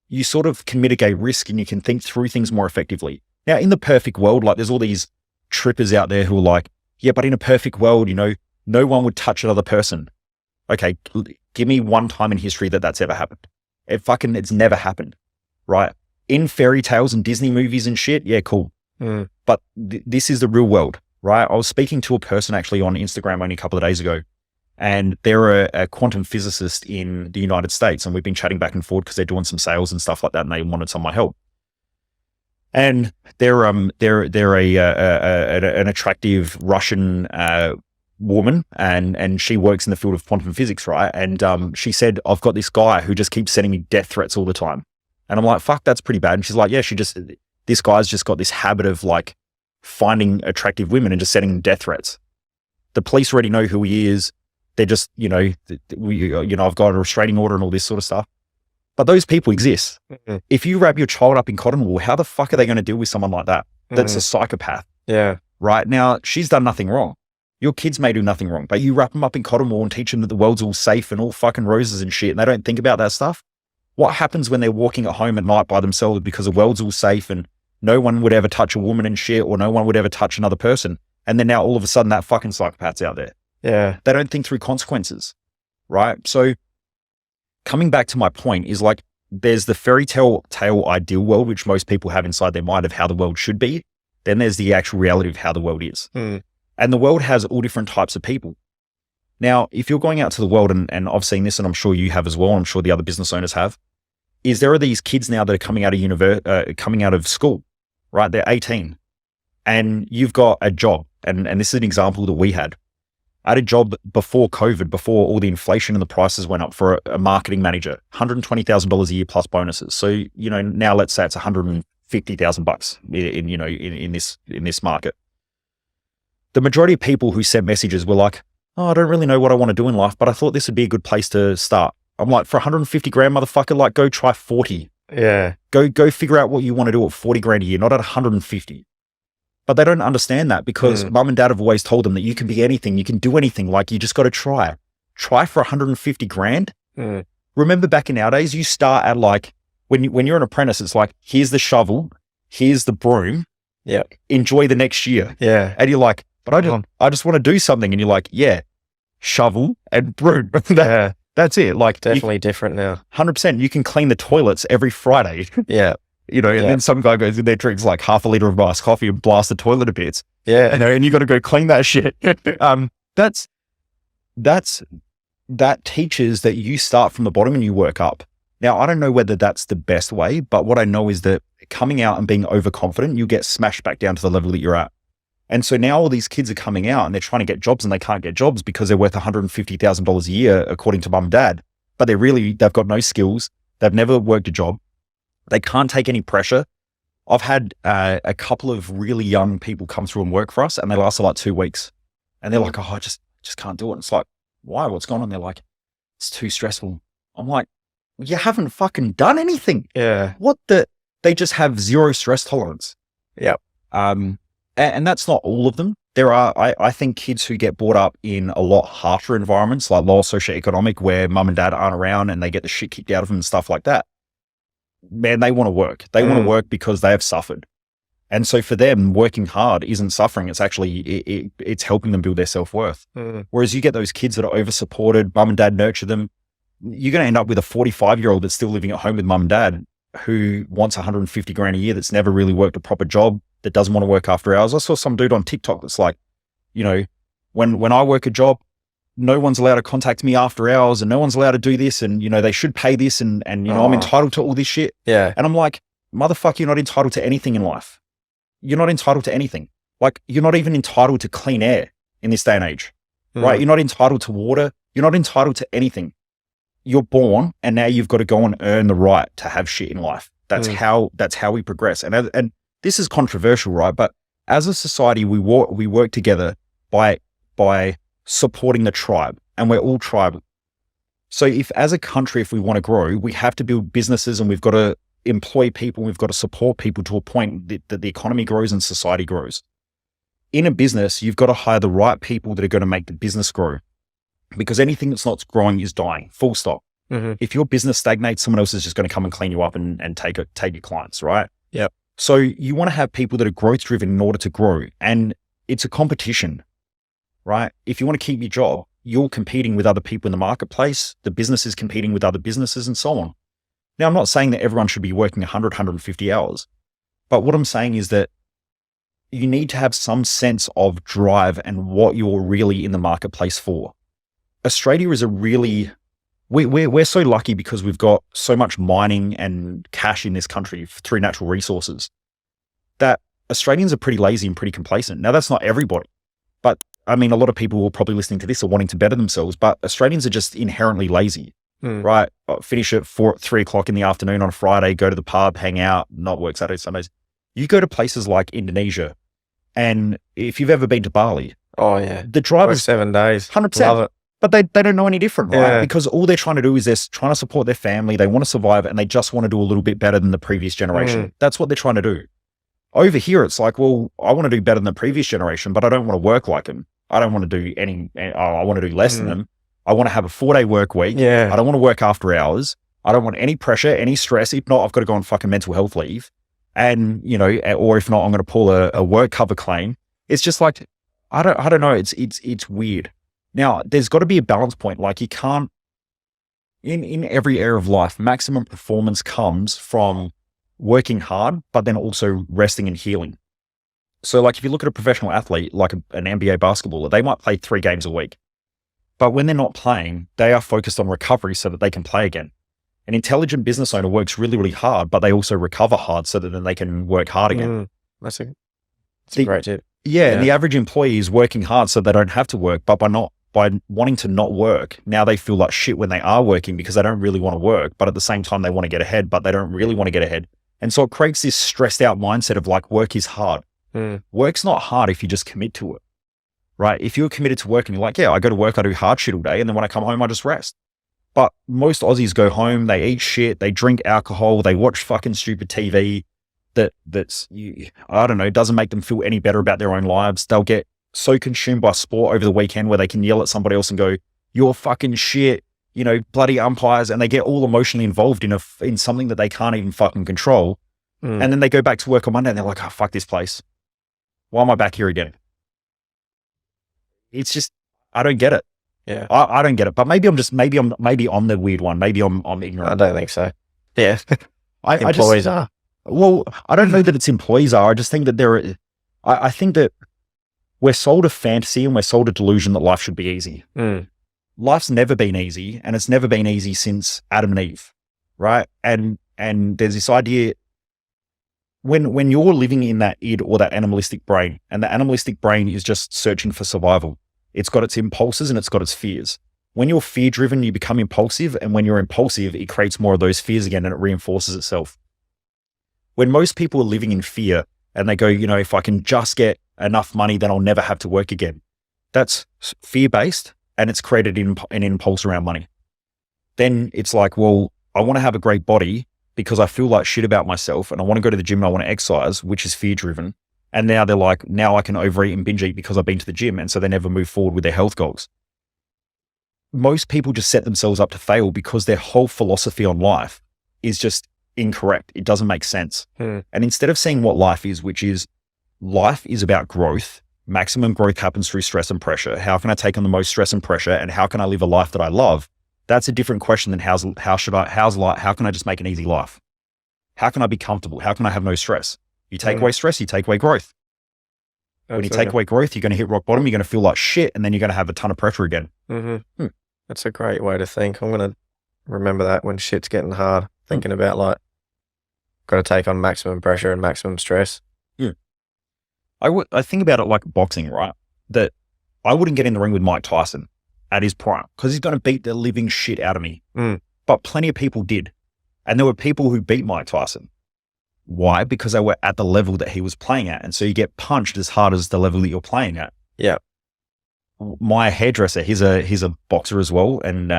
you sort of can mitigate risk and you can think through things more effectively. Now, in the perfect world, like there's all these trippers out there who are like, yeah, but in a perfect world, no one would touch another person. Okay, give me one time in history that's ever happened. It's never happened, right? In fairy tales and Disney movies and shit, yeah, cool. But this is the real world, right? I was speaking to a person actually on Instagram only a couple of days ago, and they're a quantum physicist in the United States, and we've been chatting back and forth because they're doing some sales and stuff like that, and they wanted some of my help. And they're an attractive Russian woman, and she works in the field of quantum physics, right? And she said, I've got this guy who just keeps sending me death threats all the time. And I'm like, fuck, that's pretty bad. And she's like, yeah, this guy's just got this habit of like finding attractive women and just sending them death threats. The police already know who he is. They're just, I've got a restraining order and all this sort of stuff. But those people exist. If you wrap your child up in cotton wool, how the fuck are they going to deal with someone like that? That's a psychopath. Yeah. Right now, she's done nothing wrong. Your kids may do nothing wrong, but you wrap them up in cotton wool and teach them that the world's all safe and all fucking roses and shit, and they don't think about that stuff. What happens when they're walking at home at night by themselves because the world's all safe and no one would ever touch a woman and shit, or no one would ever touch another person? And then now all of a sudden that fucking psychopath's out there. Yeah. They don't think through consequences, right? So coming back to my point is like, there's the fairy tale ideal world, which most people have inside their mind of how the world should be. Then there's the actual reality of how the world is. And the world has all different types of people. Now, if you're going out to the world, and I've seen this, and I'm sure you have as well, I'm sure the other business owners have, is there are these kids now that are coming out of school, right? They're 18, and you've got a job. And this is an example that we had. I had a job before COVID, before all the inflation and the prices went up, for a marketing manager, $120,000 a year plus bonuses. So, now let's say it's $150,000 in this market. The majority of people who sent messages were like, oh, I don't really know what I want to do in life, but I thought this would be a good place to start. I'm like, for 150 grand, motherfucker, like go try 40. Yeah. Go figure out what you want to do at 40 grand a year, not at 150. But they don't understand that because mum and dad have always told them that you can be anything, you can do anything. Like, you just got to try. Try for 150 grand. Remember back in our days, you start at like, when you're an apprentice, it's like, here's the shovel, here's the broom. Yeah. Enjoy the next year. Yeah. And you're like, but I just want to do something. And you're like, yeah, shovel and broom. That's it. Like, definitely different now. 100%. You can clean the toilets every Friday. Yeah. And then some guy goes in there, drinks like half a liter of iced coffee and blasts the toilet to bits. Yeah. And you got to go clean that shit. That teaches that you start from the bottom and you work up. Now, I don't know whether that's the best way, but what I know is that coming out and being overconfident, you get smashed back down to the level that you're at. And so now all these kids are coming out and they're trying to get jobs and they can't get jobs because they're worth $150,000 a year, according to mum and dad. But they've got no skills. They've never worked a job. They can't take any pressure. I've had a couple of really young people come through and work for us, and they lasted like 2 weeks. And they're like, oh, I just can't do it. And it's like, why? What's going on? They're like, it's too stressful. I'm like, you haven't fucking done anything. Yeah. They just have zero stress tolerance. Yeah. And that's not all of them. There are, I think, kids who get brought up in a lot harsher environments, like lower socioeconomic, where mum and dad aren't around and they get the shit kicked out of them and stuff like that. Man, they want to work. They want to work because they have suffered. And so for them, working hard isn't suffering. It's actually, it's helping them build their self-worth. Whereas you get those kids that are over-supported, mum and dad nurture them. You're going to end up with a 45-year-old that's still living at home with mum and dad who wants 150 grand a year, that's never really worked a proper job, that doesn't want to work after hours. I saw some dude on TikTok that's like, when I work a job, no one's allowed to contact me after hours and no one's allowed to do this. And, they should pay this. And I'm entitled to all this shit. Yeah. And I'm like, motherfucker, you're not entitled to anything in life. You're not entitled to anything. Like, you're not even entitled to clean air in this day and age, right? You're not entitled to water. You're not entitled to anything. You're born, and now you've got to go and earn the right to have shit in life. That's how we progress. And this is controversial, right? But as a society, we work together by supporting the tribe, and we're all tribal. So as a country, if we want to grow, we have to build businesses, and we've got to employ people. We've got to support people to a point that the economy grows and society grows. In a business, you've got to hire the right people that are going to make the business grow, because anything that's not growing is dying, full stop. If your business stagnates, someone else is just going to come and clean you up and take your clients, right? Yep. So you want to have people that are growth driven in order to grow, and it's a competition. right? If you want to keep your job, you're competing with other people in the marketplace. The business is competing with other businesses and so on. Now, I'm not saying that everyone should be working 100, 150 hours, but what I'm saying is that you need to have some sense of drive and what you're really in the marketplace for. Australia is we're so lucky because we've got so much mining and cash in this country through natural resources that Australians are pretty lazy and pretty complacent. Now, that's not everybody, but I mean, a lot of people who are probably listening to this are wanting to better themselves, but Australians are just inherently lazy, right? Finish at 3 o'clock in the afternoon on a Friday, go to the pub, hang out, not work Saturdays, Sundays. You go to places like Indonesia, and if you've ever been to Bali, the drive is 7 days, 100%. Love it. But they don't know any different, right? Yeah. Because all they're trying to do is they're trying to support their family. They want to survive, and they just want to do a little bit better than the previous generation. That's what they're trying to do. Over here, it's like, well, I want to do better than the previous generation, but I don't want to work like them. I don't want to do I want to do less than them. I want to have a 4-day work week. Yeah. I don't want to work after hours. I don't want any pressure, any stress. If not, I've got to go on fucking mental health leave. And, or if not, I'm going to pull a work cover claim. It's just like, I don't know. It's weird. Now, there's got to be a balance point. Like, you can't, in every area of life, maximum performance comes from working hard, but then also resting and healing. So like, if you look at a professional athlete, like an NBA basketballer, they might play 3 games a week, but when they're not playing, they are focused on recovery so that they can play again. An intelligent business owner works really, really hard, but they also recover hard so that then they can work hard again. That's a great tip. Yeah, and the average employee is working hard so they don't have to work, but by wanting to not work, now they feel like shit when they are working because they don't really want to work, but at the same time they want to get ahead, but they don't really want to get ahead. And so it creates this stressed out mindset of like, work is hard. Work's not hard if you just commit to it, right? If you're committed to work and you're like, yeah, I go to work, I do hard shit all day, and then when I come home, I just rest. But most Aussies go home, they eat shit, they drink alcohol, they watch fucking stupid TV I don't know, doesn't make them feel any better about their own lives. They'll get so consumed by sport over the weekend where they can yell at somebody else and go, you're fucking shit, bloody umpires. And they get all emotionally involved in something that they can't even fucking control. And then they go back to work on Monday and they're like, oh, fuck this place. Why am I back here again? It's just, I don't get it. Yeah. I don't get it, but maybe I'm the weird one. Maybe I'm ignorant. I don't think so. Yeah. Employees are. Well, I don't know that it's employees are. I just think that I think that we're sold a fantasy and we're sold a delusion that life should be easy. Life's never been easy, and it's never been easy since Adam and Eve, right? And there's this idea when you're living in that id or that animalistic brain, and the animalistic brain is just searching for survival. It's got its impulses and it's got its fears. When you're fear driven, you become impulsive, and when you're impulsive, it creates more of those fears again and it reinforces itself. When most people are living in fear and they go, if I can just get enough money, then I'll never have to work again. That's fear-based, and it's created an impulse around money. Then it's like, well, I want to have a great body because I feel like shit about myself, and I want to go to the gym and I want to exercise, which is fear-driven. And now they're like, now I can overeat and binge eat because I've been to the gym. And so they never move forward with their health goals. Most people just set themselves up to fail because their whole philosophy on life is just incorrect. It doesn't make sense. And instead of seeing what life is, which is life is about growth, maximum growth happens through stress and pressure. How can I take on the most stress and pressure, and how can I live a life that I love? That's a different question than how can I just make an easy life? How can I be comfortable? How can I have no stress? You take away stress, you take away growth. When you take away growth, you're going to hit rock bottom, you're going to feel like shit, and then you're going to have a ton of pressure again. That's a great way to think. I'm going to remember that when shit's getting hard, thinking about like, got to take on maximum pressure and maximum stress. I think about it like boxing, right? That I wouldn't get in the ring with Mike Tyson at his prime because he's going to beat the living shit out of me. But plenty of people did. And there were people who beat Mike Tyson. Why? Because they were at the level that he was playing at. And so you get punched as hard as the level that you're playing at. Yeah. My hairdresser, he's a boxer as well, and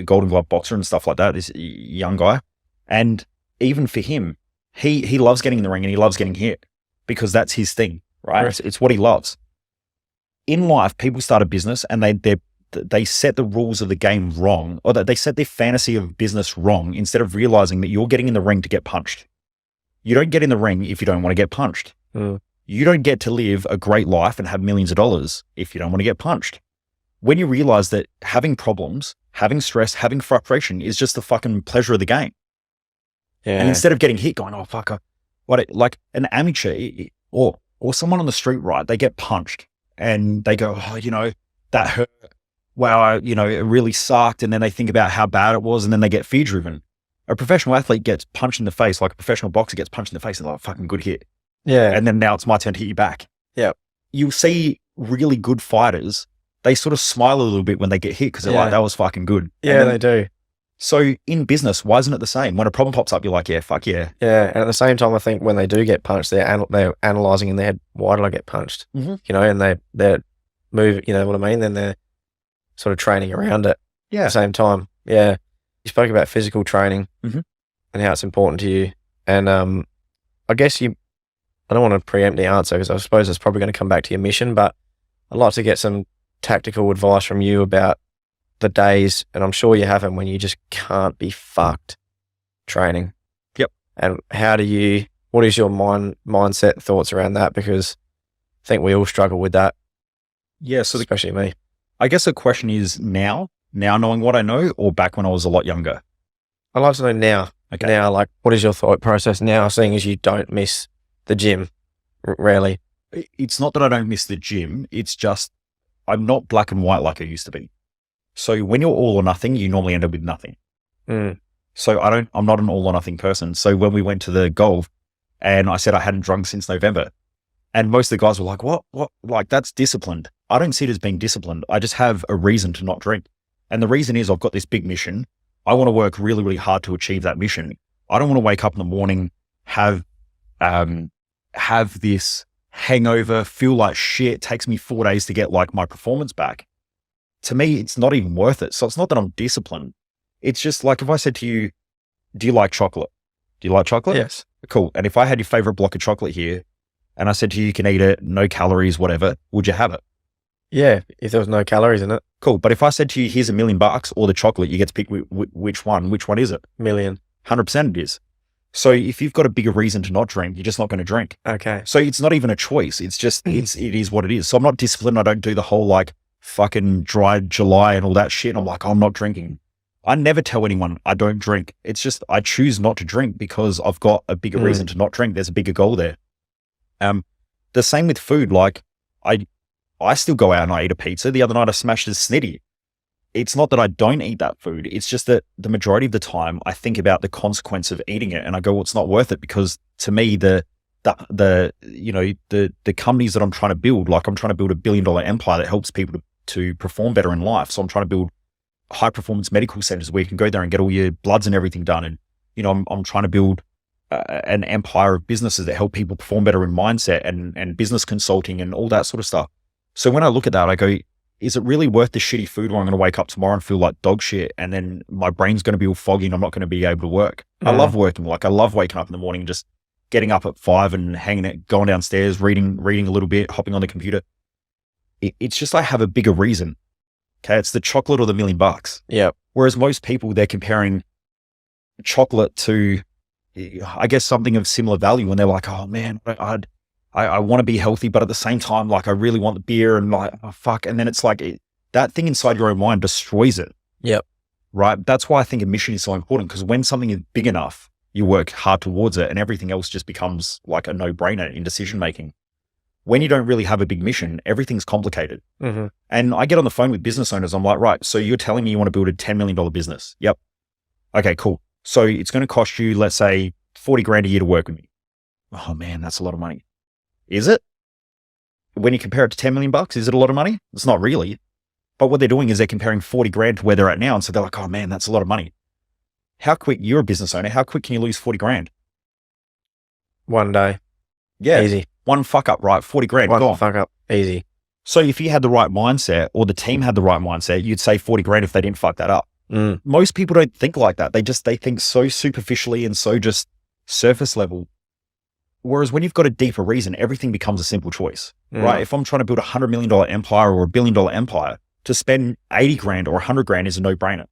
Golden Glove boxer and stuff like that, this young guy. And even for him, he loves getting in the ring and he loves getting hit because that's his thing, right? It's what he loves. In life, people start a business and they set the rules of the game wrong, or that they set their fantasy of business wrong instead of realizing that you're getting in the ring to get punched. You don't get in the ring if you don't want to get punched. You don't get to live a great life and have millions of dollars if you don't want to get punched. when you realize that having problems, having stress, having frustration is just the fucking pleasure of the game. Yeah. And instead of getting hit going, oh, fuck, like an amateur or someone on the street, right? They get punched and they go, oh, you know, that hurt. Wow, you know, it really sucked. And then they think about how bad it was and then they get fear driven. A professional athlete gets punched in the face, like a professional boxer gets punched in the face and like, fucking good hit. Yeah. And then now it's my turn to hit you back. Yeah. You'll see really good fighters, they sort of smile a little bit when they get hit because they're like, that was fucking good. Yeah, they do. So in business, why isn't it the same? When a problem pops up, you're like, yeah, fuck yeah. Yeah. And at the same time, I think when they do get punched, they're analyzing in their head, why did I get punched? Mm-hmm. You know, and they're moving, you know what I mean? Then they're sort of training around it at the same time. Yeah. You spoke about physical training mm-hmm. and how it's important to you. And I guess I don't want to preempt the answer because I suppose it's probably going to come back to your mission, but I'd like to get some tactical advice from you about the days, and I'm sure you have them, when you just can't be fucked training. Yep. And what is your mindset thoughts around that? Because I think we all struggle with that. Yeah. So especially me. I guess the question is now knowing what I know, or back when I was a lot younger? I'd like to know now. Okay. Now, like, what is your thought process now, seeing as you don't miss the gym rarely? It's not that I don't miss the gym. It's just I'm not black and white like I used to be. So when you're all or nothing, you normally end up with nothing. Mm. So I'm not an all or nothing person. So when we went to the golf and I said I hadn't drunk since November, and most of the guys were like, what? Like, that's disciplined. I don't see it as being disciplined. I just have a reason to not drink. And the reason is I've got this big mission. I want to work really, really hard to achieve that mission. I don't want to wake up in the morning, have this hangover, feel like shit. It takes me 4 days to get like my performance back. To me, it's not even worth it. So it's not that I'm disciplined. It's just like if I said to you, do you like chocolate? Do you like chocolate? Yes. Cool. And if I had your favorite block of chocolate here and I said to you, you can eat it, no calories, whatever, would you have it? Yeah, if there was no calories in it. Cool. But if I said to you, here's $1 million or the chocolate, you get to pick which one is it? Million. 100% it is. So if you've got a bigger reason to not drink, you're just not going to drink. Okay. So it's not even a choice. It's just, it is what it is. So I'm not disciplined. I don't do the whole like fucking dry July and all that shit. I'm like, I'm not drinking. I never tell anyone I don't drink. It's just, I choose not to drink because I've got a bigger reason to not drink. There's a bigger goal there. The same with food. Like I still go out and I eat a pizza. The other night I smashed a snitty. It's not that I don't eat that food. It's just that the majority of the time I think about the consequence of eating it and I go, well, it's not worth it, because to me, the companies that I'm trying to build, like I'm trying to build $1 billion empire that helps people to perform better in life. So I'm trying to build high performance medical centers where you can go there and get all your bloods and everything done. And, you know, I'm trying to build an empire of businesses that help people perform better in mindset and business consulting and all that sort of stuff. So when I look at that, I go, is it really worth the shitty food where I'm going to wake up tomorrow and feel like dog shit, and then my brain's going to be all foggy and I'm not going to be able to work? I love working. Like I love waking up in the morning and just getting up at 5 and hanging it, going downstairs, reading a little bit, hopping on the computer. It's just I have a bigger reason. Okay, it's the chocolate or the $1 million. Yeah. Whereas most people, they're comparing chocolate to, I guess, something of similar value, when they're like, oh man, I want to be healthy, but at the same time, like I really want the beer, and like, oh fuck. And then it's like that thing inside your own mind destroys it. Yep. Right. That's why I think a mission is so important, because when something is big enough, you work hard towards it and everything else just becomes like a no-brainer in decision making. When you don't really have a big mission, everything's complicated. Mm-hmm. And I get on the phone with business owners. I'm like, right, so you're telling me you want to build a $10 million business. Yep. Okay, cool. So it's going to cost you, let's say, 40 grand a year to work with me. Oh man, that's a lot of money. Is it? When you compare it to $10 million, is it a lot of money? It's not really. But what they're doing is they're comparing 40 grand to where they're at now. And so they're like, oh man, that's a lot of money. How quick, you're a business owner, how quick can you lose 40 grand? One day. Yeah. Easy. One fuck up, right? 40 grand, One gone. fuck up. Easy. So if you had the right mindset, or the team had the right mindset, you'd save 40 grand if they didn't fuck that up. Most people don't think like that. They think so superficially and so just surface level. Whereas when you've got a deeper reason, everything becomes a simple choice, right? If I'm trying to build $100 million empire or $1 billion empire, to spend 80 grand or 100 grand is a no-brainer.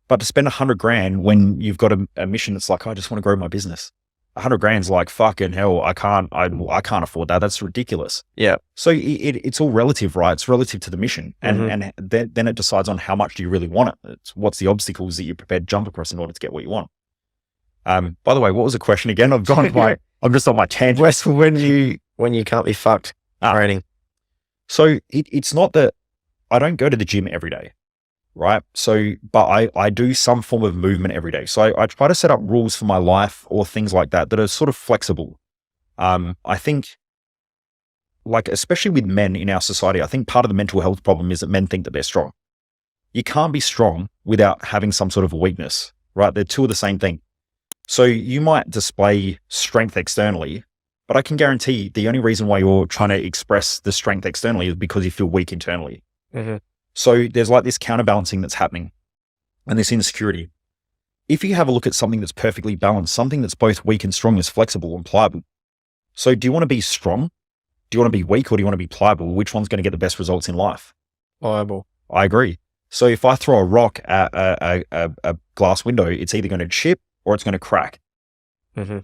But to spend 100 grand when you've got a mission that's like, I just want to grow my business. 100 grand's like, fucking hell, I can't afford that. That's ridiculous. Yeah. So it's all relative, right? It's relative to the mission. And then it decides on how much do you really want it. It's what's the obstacles that you're prepared to jump across in order to get what you want. By the way, what was the question again? I'm just on my tangent. Wes, when you can't be fucked training. So it's not that I don't go to the gym every day, right? So, but I do some form of movement every day. So I try to set up rules for my life or things like that are sort of flexible. I think, like, especially with men in our society, I think part of the mental health problem is that men think that they're strong. You can't be strong without having some sort of a weakness, right? They're two of the same thing. So you might display strength externally, but I can guarantee the only reason why you're trying to express the strength externally is because you feel weak internally. So there's like this counterbalancing that's happening and this insecurity. If you have a look at something that's perfectly balanced, something that's both weak and strong is flexible and pliable. So do you want to be strong? Do you want to be weak, or do you want to be pliable? Which one's going to get the best results in life? Pliable. I agree. So if I throw a rock at a glass window, it's either going to chip or it's going to crack.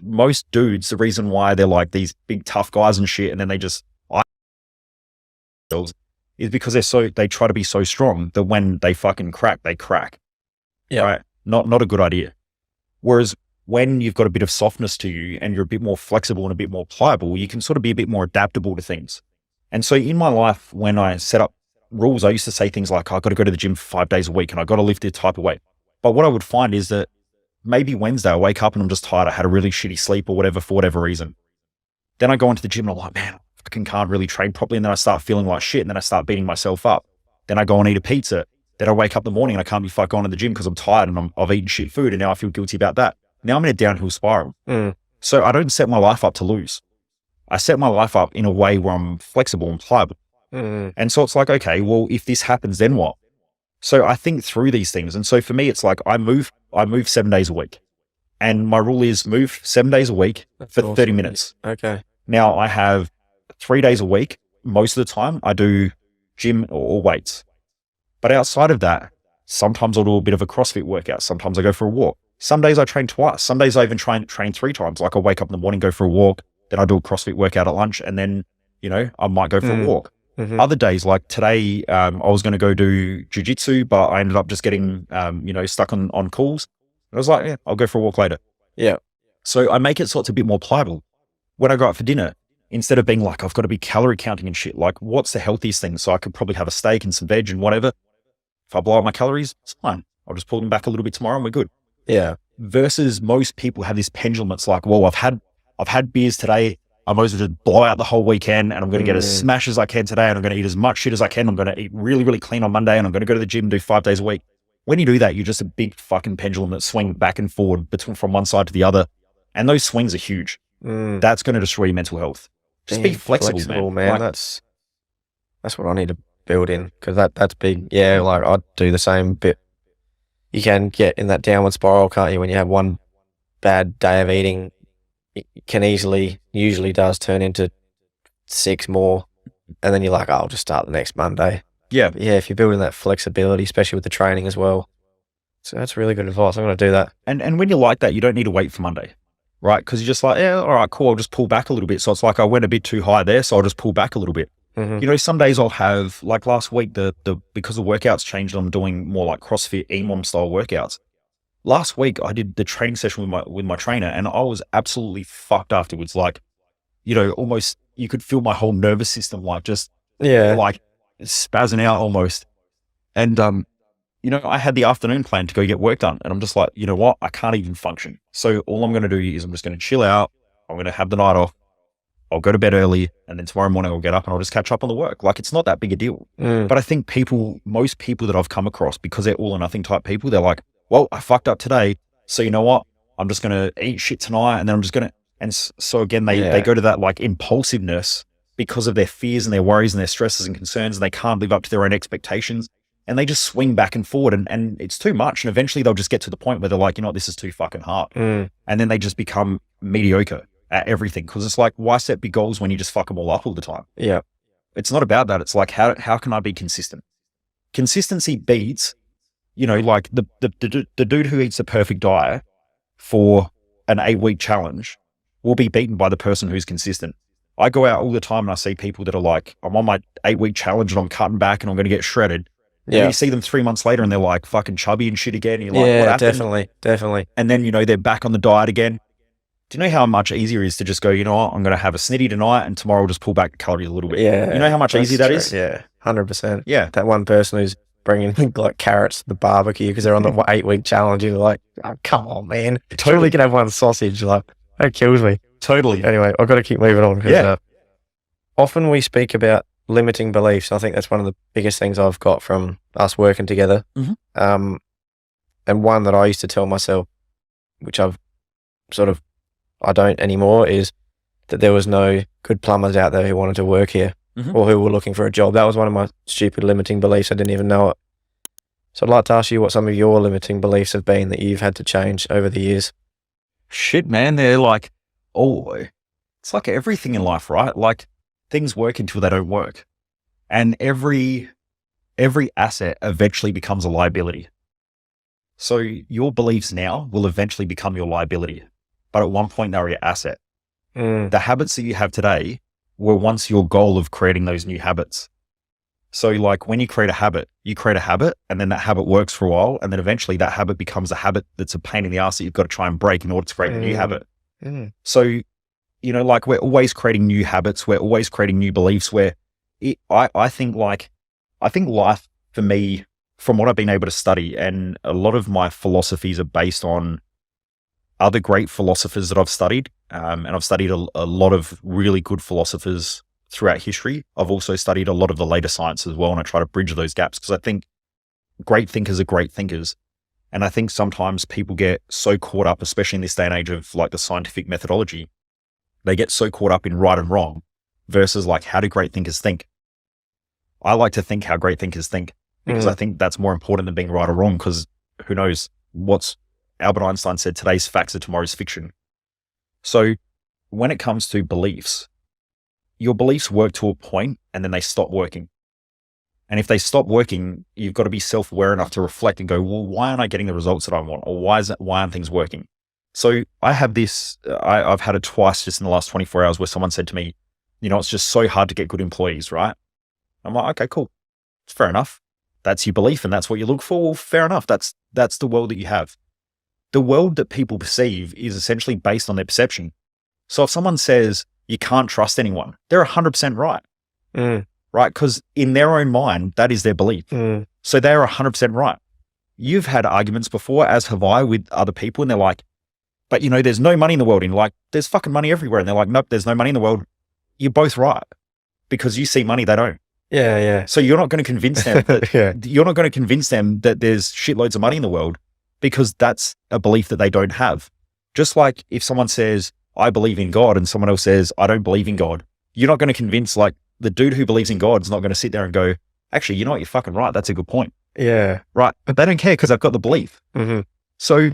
Most dudes, the reason why they're like these big tough guys and shit, and then they just is because they try to be so strong that when they fucking crack, they crack. Yeah. Right. Not a good idea. Whereas when you've got a bit of softness to you and you're a bit more flexible and a bit more pliable, you can sort of be a bit more adaptable to things. And so in my life, when I set up rules, I used to say things like, I've got to go to the gym for 5 days a week and I've got to lift this type of weight. But what I would find is that maybe Wednesday I wake up and I'm just tired. I had a really shitty sleep or whatever, for whatever reason. Then I go into the gym and I'm like, man, I fucking can't really train properly. And then I start feeling like shit. And then I start beating myself up. Then I go and eat a pizza. Then I wake up in the morning and I can't be fucking going to the gym because I'm tired and I've eaten shit food. And now I feel guilty about that. Now I'm in a downhill spiral. So I don't set my life up to lose. I set my life up in a way where I'm flexible and pliable. And so it's like, okay, well, if this happens, then what? So I think through these things. And so for me, it's like I move 7 days a week. And my rule is move 7 days a week for 30 minutes. Okay. Now I have 3 days a week. Most of the time I do gym or weights. But outside of that, sometimes I'll do a bit of a CrossFit workout. Sometimes I go for a walk. Some days I train twice. Some days I even train 3 times. Like I wake up in the morning, go for a walk, then I do a CrossFit workout at lunch, and then, I might go for a walk. Other days, like today, I was going to go do jiu-jitsu, but I ended up just getting, stuck on calls. I was like, yeah, I'll go for a walk later. Yeah. So I make it so it's a bit more pliable. When I go out for dinner, instead of being like, I've got to be calorie counting and shit, like what's the healthiest thing? So I could probably have a steak and some veg and whatever. If I blow up my calories, it's fine. I'll just pull them back a little bit tomorrow and we're good. Yeah. Versus most people have this pendulum. It's like, well, I've had beers today. I might as well just blow out the whole weekend and I'm going to get as smash as I can today. And I'm going to eat as much shit as I can. I'm going to eat really, really clean on Monday and I'm going to go to the gym and do 5 days a week. When you do that, you're just a big fucking pendulum that swings back and forward from one side to the other. And those swings are huge. That's going to destroy your mental health. Just be flexible, man. Like, that's what I need to build in, because that's big. Yeah, like I'd do the same bit. You can get in that downward spiral, can't you? When you have one bad day of eating, it can usually does turn into 6 more. And then you're like, I'll just start the next Monday. Yeah. But yeah, if you're building that flexibility, especially with the training as well. So that's really good advice. I'm going to do that. And when you're like that, you don't need to wait for Monday, right? Because you're just like, yeah, all right, cool. I'll just pull back a little bit. So it's like I went a bit too high there, so I'll just pull back a little bit. Some days I'll have, like last week, because the workouts changed, I'm doing more like CrossFit EMOM style workouts. Last week I did the training session with my trainer and I was absolutely fucked afterwards. Like, almost you could feel my whole nervous system like just like spazzing out almost. And I had the afternoon plan to go get work done and I'm just like, you know what? I can't even function. So all I'm going to do is I'm just going to chill out. I'm going to have the night off. I'll go to bed early and then tomorrow morning I'll get up and I'll just catch up on the work. Like it's not that big a deal. But I think most people that I've come across, because they're all or nothing type people, they're like, well, I fucked up today. So you know what? I'm just going to eat shit tonight. And then I'm just going to, and so again, they go to that like impulsiveness because of their fears and their worries and their stresses and concerns. And they can't live up to their own expectations and they just swing back and forward and it's too much. And eventually they'll just get to the point where they're like, you know what, this is too fucking hard. And then they just become mediocre at everything. Cause it's like, why set big goals when you just fuck them all up all the time? Yeah. It's not about that. It's like, how can I be consistent? Consistency beats, like the dude who eats the perfect diet for an 8-week challenge will be beaten by the person who's consistent. I go out all the time and I see people that are like, I'm on my 8-week challenge and I'm cutting back and I'm going to get shredded. And then you see them 3 months later and they're like fucking chubby and shit again. And you're like, what happened? Definitely. And then, they're back on the diet again. Do you know how much easier it is to just go, you know what, I'm going to have a snitty tonight and tomorrow I'll just pull back the calories a little bit. Yeah. You know how much easier that is? Yeah, 100%. Yeah. That one person who's bringing like carrots to the barbecue because they're on the 8-week challenge. You're like, oh, come on, man. Totally can have one sausage. Like, that kills me. Totally. Anyway, I've got to keep moving on. Yeah. Often we speak about limiting beliefs. I think that's one of the biggest things I've got from us working together. Mm-hmm. And one that I used to tell myself, which I don't anymore, is that there was no good plumbers out there who wanted to work here or who were looking for a job. That was one of my stupid limiting beliefs. I didn't even know it. So I'd like to ask you what some of your limiting beliefs have been that you've had to change over the years. Shit, man. They're like, it's like everything in life, right? Like things work until they don't work. And every asset eventually becomes a liability. So your beliefs now will eventually become your liability. But at one point, they were your asset. The habits that you have today were once your goal of creating those new habits. So like when you create a habit, and then that habit works for a while. And then eventually that habit becomes a habit that's a pain in the ass that you've got to try and break in order to create a new habit. So, like we're always creating new habits. We're always creating new beliefs I think life for me, from what I've been able to study, and a lot of my philosophies are based on other great philosophers that I've studied. And I've studied a lot of really good philosophers throughout history. I've also studied a lot of the later science as well. And I try to bridge those gaps because I think great thinkers are great thinkers. And I think sometimes people get so caught up, especially in this day and age of like the scientific methodology, they get so caught up in right and wrong versus like, how do great thinkers think? I like to think how great thinkers think because I think that's more important than being right or wrong, because who knows what's Albert Einstein said, today's facts are tomorrow's fiction. So when it comes to beliefs, your beliefs work to a point and then they stop working. And if they stop working, you've got to be self-aware enough to reflect and go, well, why aren't I getting the results that I want? Or why aren't things working? So I have this, I've had it twice just in the last 24 hours where someone said to me, it's just so hard to get good employees, right? I'm like, okay, cool. It's fair enough. That's your belief and that's what you look for. Well, fair enough. That's the world that you have. The world that people perceive is essentially based on their perception. So if someone says you can't trust anyone, they're 100% right. Right? Because in their own mind, that is their belief. So they're 100% right. You've had arguments before, as have I, with other people, and they're like, but there's no money in the world. And like, there's fucking money everywhere. And they're like, nope, there's no money in the world. You're both right. Because you see money, they don't. Yeah. So you're not going to convince them that you're not going to convince them that there's shitloads of money in the world, because that's a belief that they don't have. Just like if someone says, I believe in God, and someone else says, I don't believe in God, you're not going to convince, like, the dude who believes in God is not going to sit there and go, actually, you know what, you're fucking right. That's a good point. Yeah. Right. But they don't care because I've got the belief. So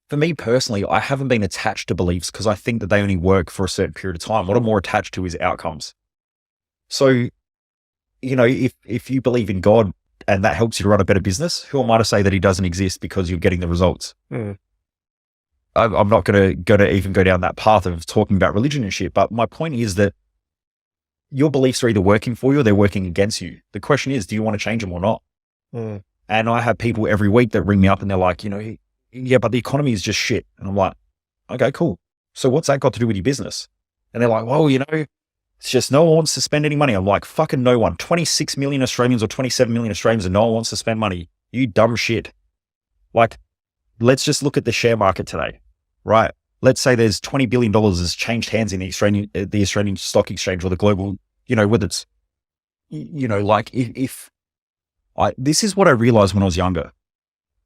for me personally, I haven't been attached to beliefs because I think that they only work for a certain period of time. What I'm more attached to is outcomes. So, if you believe in God and that helps you to run a better business, who am I to say that he doesn't exist because you're getting the results? I'm not going to even go down that path of talking about religion and shit. But my point is that your beliefs are either working for you or they're working against you. The question is, do you want to change them or not? And I have people every week that ring me up and they're like, yeah, but the economy is just shit. And I'm like, okay, cool. So what's that got to do with your business? And they're like, well, it's just no one wants to spend any money. I'm like, fucking no one. 26 million Australians or 27 million Australians and no one wants to spend money. You dumb shit. Like, let's just look at the share market today, right? Let's say there's $20 billion has changed hands in the Australian stock exchange or the global, whether it's, like this is what I realized when I was younger,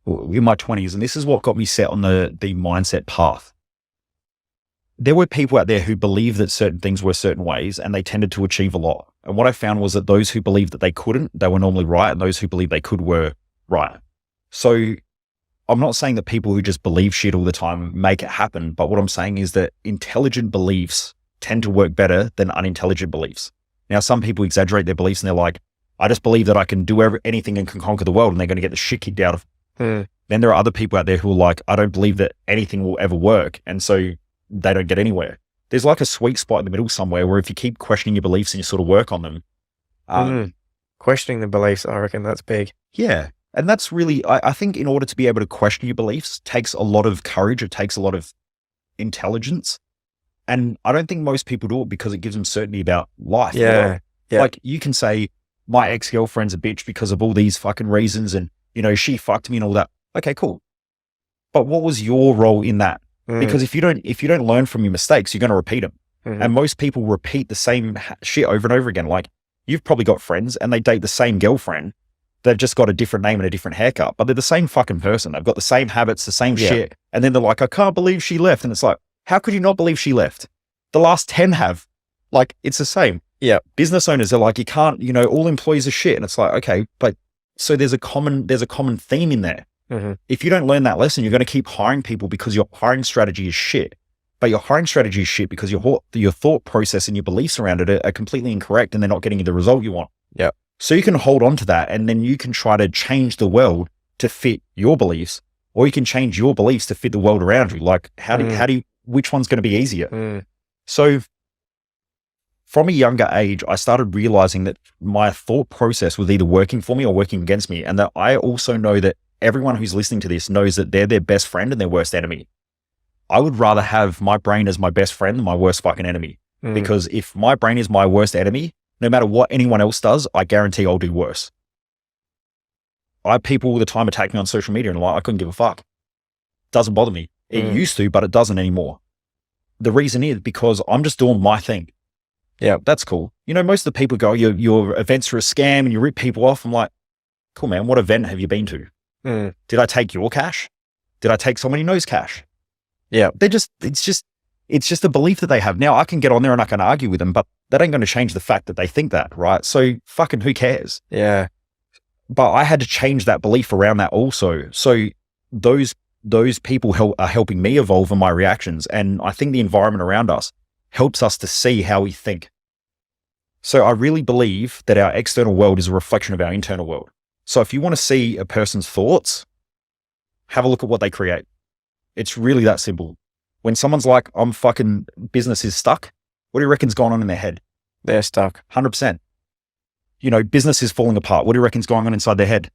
in my 20s, and this is what got me set on the mindset path. There were people out there who believed that certain things were certain ways and they tended to achieve a lot. And what I found was that those who believed that they couldn't, they were normally right. And those who believed they could were right. So I'm not saying that people who just believe shit all the time make it happen. But what I'm saying is that intelligent beliefs tend to work better than unintelligent beliefs. Now, some people exaggerate their beliefs and they're like, I just believe that I can do anything and can conquer the world, and they're going to get the shit kicked out of them. Then there are other people out there who are like, I don't believe that anything will ever work. And so they don't get anywhere. There's like a sweet spot in the middle somewhere where if you keep questioning your beliefs and you sort of work on them. Questioning the beliefs, I reckon that's big. Yeah. And that's really, I think in order to be able to question your beliefs takes a lot of courage. It takes a lot of intelligence. And I don't think most people do it because it gives them certainty about life. Yeah. Like you can say, my ex-girlfriend's a bitch because of all these fucking reasons and, you know, she fucked me and all that. Okay, cool. But what was your role in that? Because if you don't learn from your mistakes, you're going to repeat them. And most people repeat the same shit over and over again. Like you've probably got friends and they date the same girlfriend. They've just got a different name and a different haircut, but they're the same fucking person. They've got the same habits, the same shit. And then they're like, I can't believe she left. And it's like, how could you not believe she left? The last 10 have. Like, it's the same. Yeah. Business owners are like, you can't, you know, all employees are shit. And it's like, okay, but so there's a common theme in there. If you don't learn that lesson, you're going to keep hiring people because your hiring strategy is shit. But your hiring strategy is shit because your thought process and your beliefs around it are completely incorrect and they're not getting you the result you want. Yeah. So you can hold on to that and then you can try to change the world to fit your beliefs, or you can change your beliefs to fit the world around you. Like which one's going to be easier? So from a younger age, I started realizing that my thought process was either working for me or working against me. And that I also know that everyone who's listening to this knows that they're their best friend and their worst enemy. I would rather have my brain as my best friend than my worst fucking enemy. Because if my brain is my worst enemy, no matter what anyone else does, I guarantee I'll do worse. I have people all the time attack me on social media and like, I couldn't give a fuck. Doesn't bother me. It used to, but it doesn't anymore. The reason is because I'm just doing my thing. Yeah, that's cool. You know, most of the people go, your events are a scam and you rip people off. I'm like, cool, man. What event have you been to? Did I take your cash? Did I take someone who knows cash? Yeah, it's just a belief that they have. Now I can get on there and I can argue with them, but that ain't going to change the fact that they think that, right? So fucking who cares? Yeah. But I had to change that belief around that also. So those people are helping me evolve in my reactions. And I think the environment around us helps us to see how we think. So I really believe that our external world is a reflection of our internal world. So if you want to see a person's thoughts, have a look at what they create. It's really that simple. When someone's like, I'm fucking, business is stuck, what do you reckon's going on in their head? They're stuck. 100%. You know, business is falling apart. What do you reckon's going on inside their head?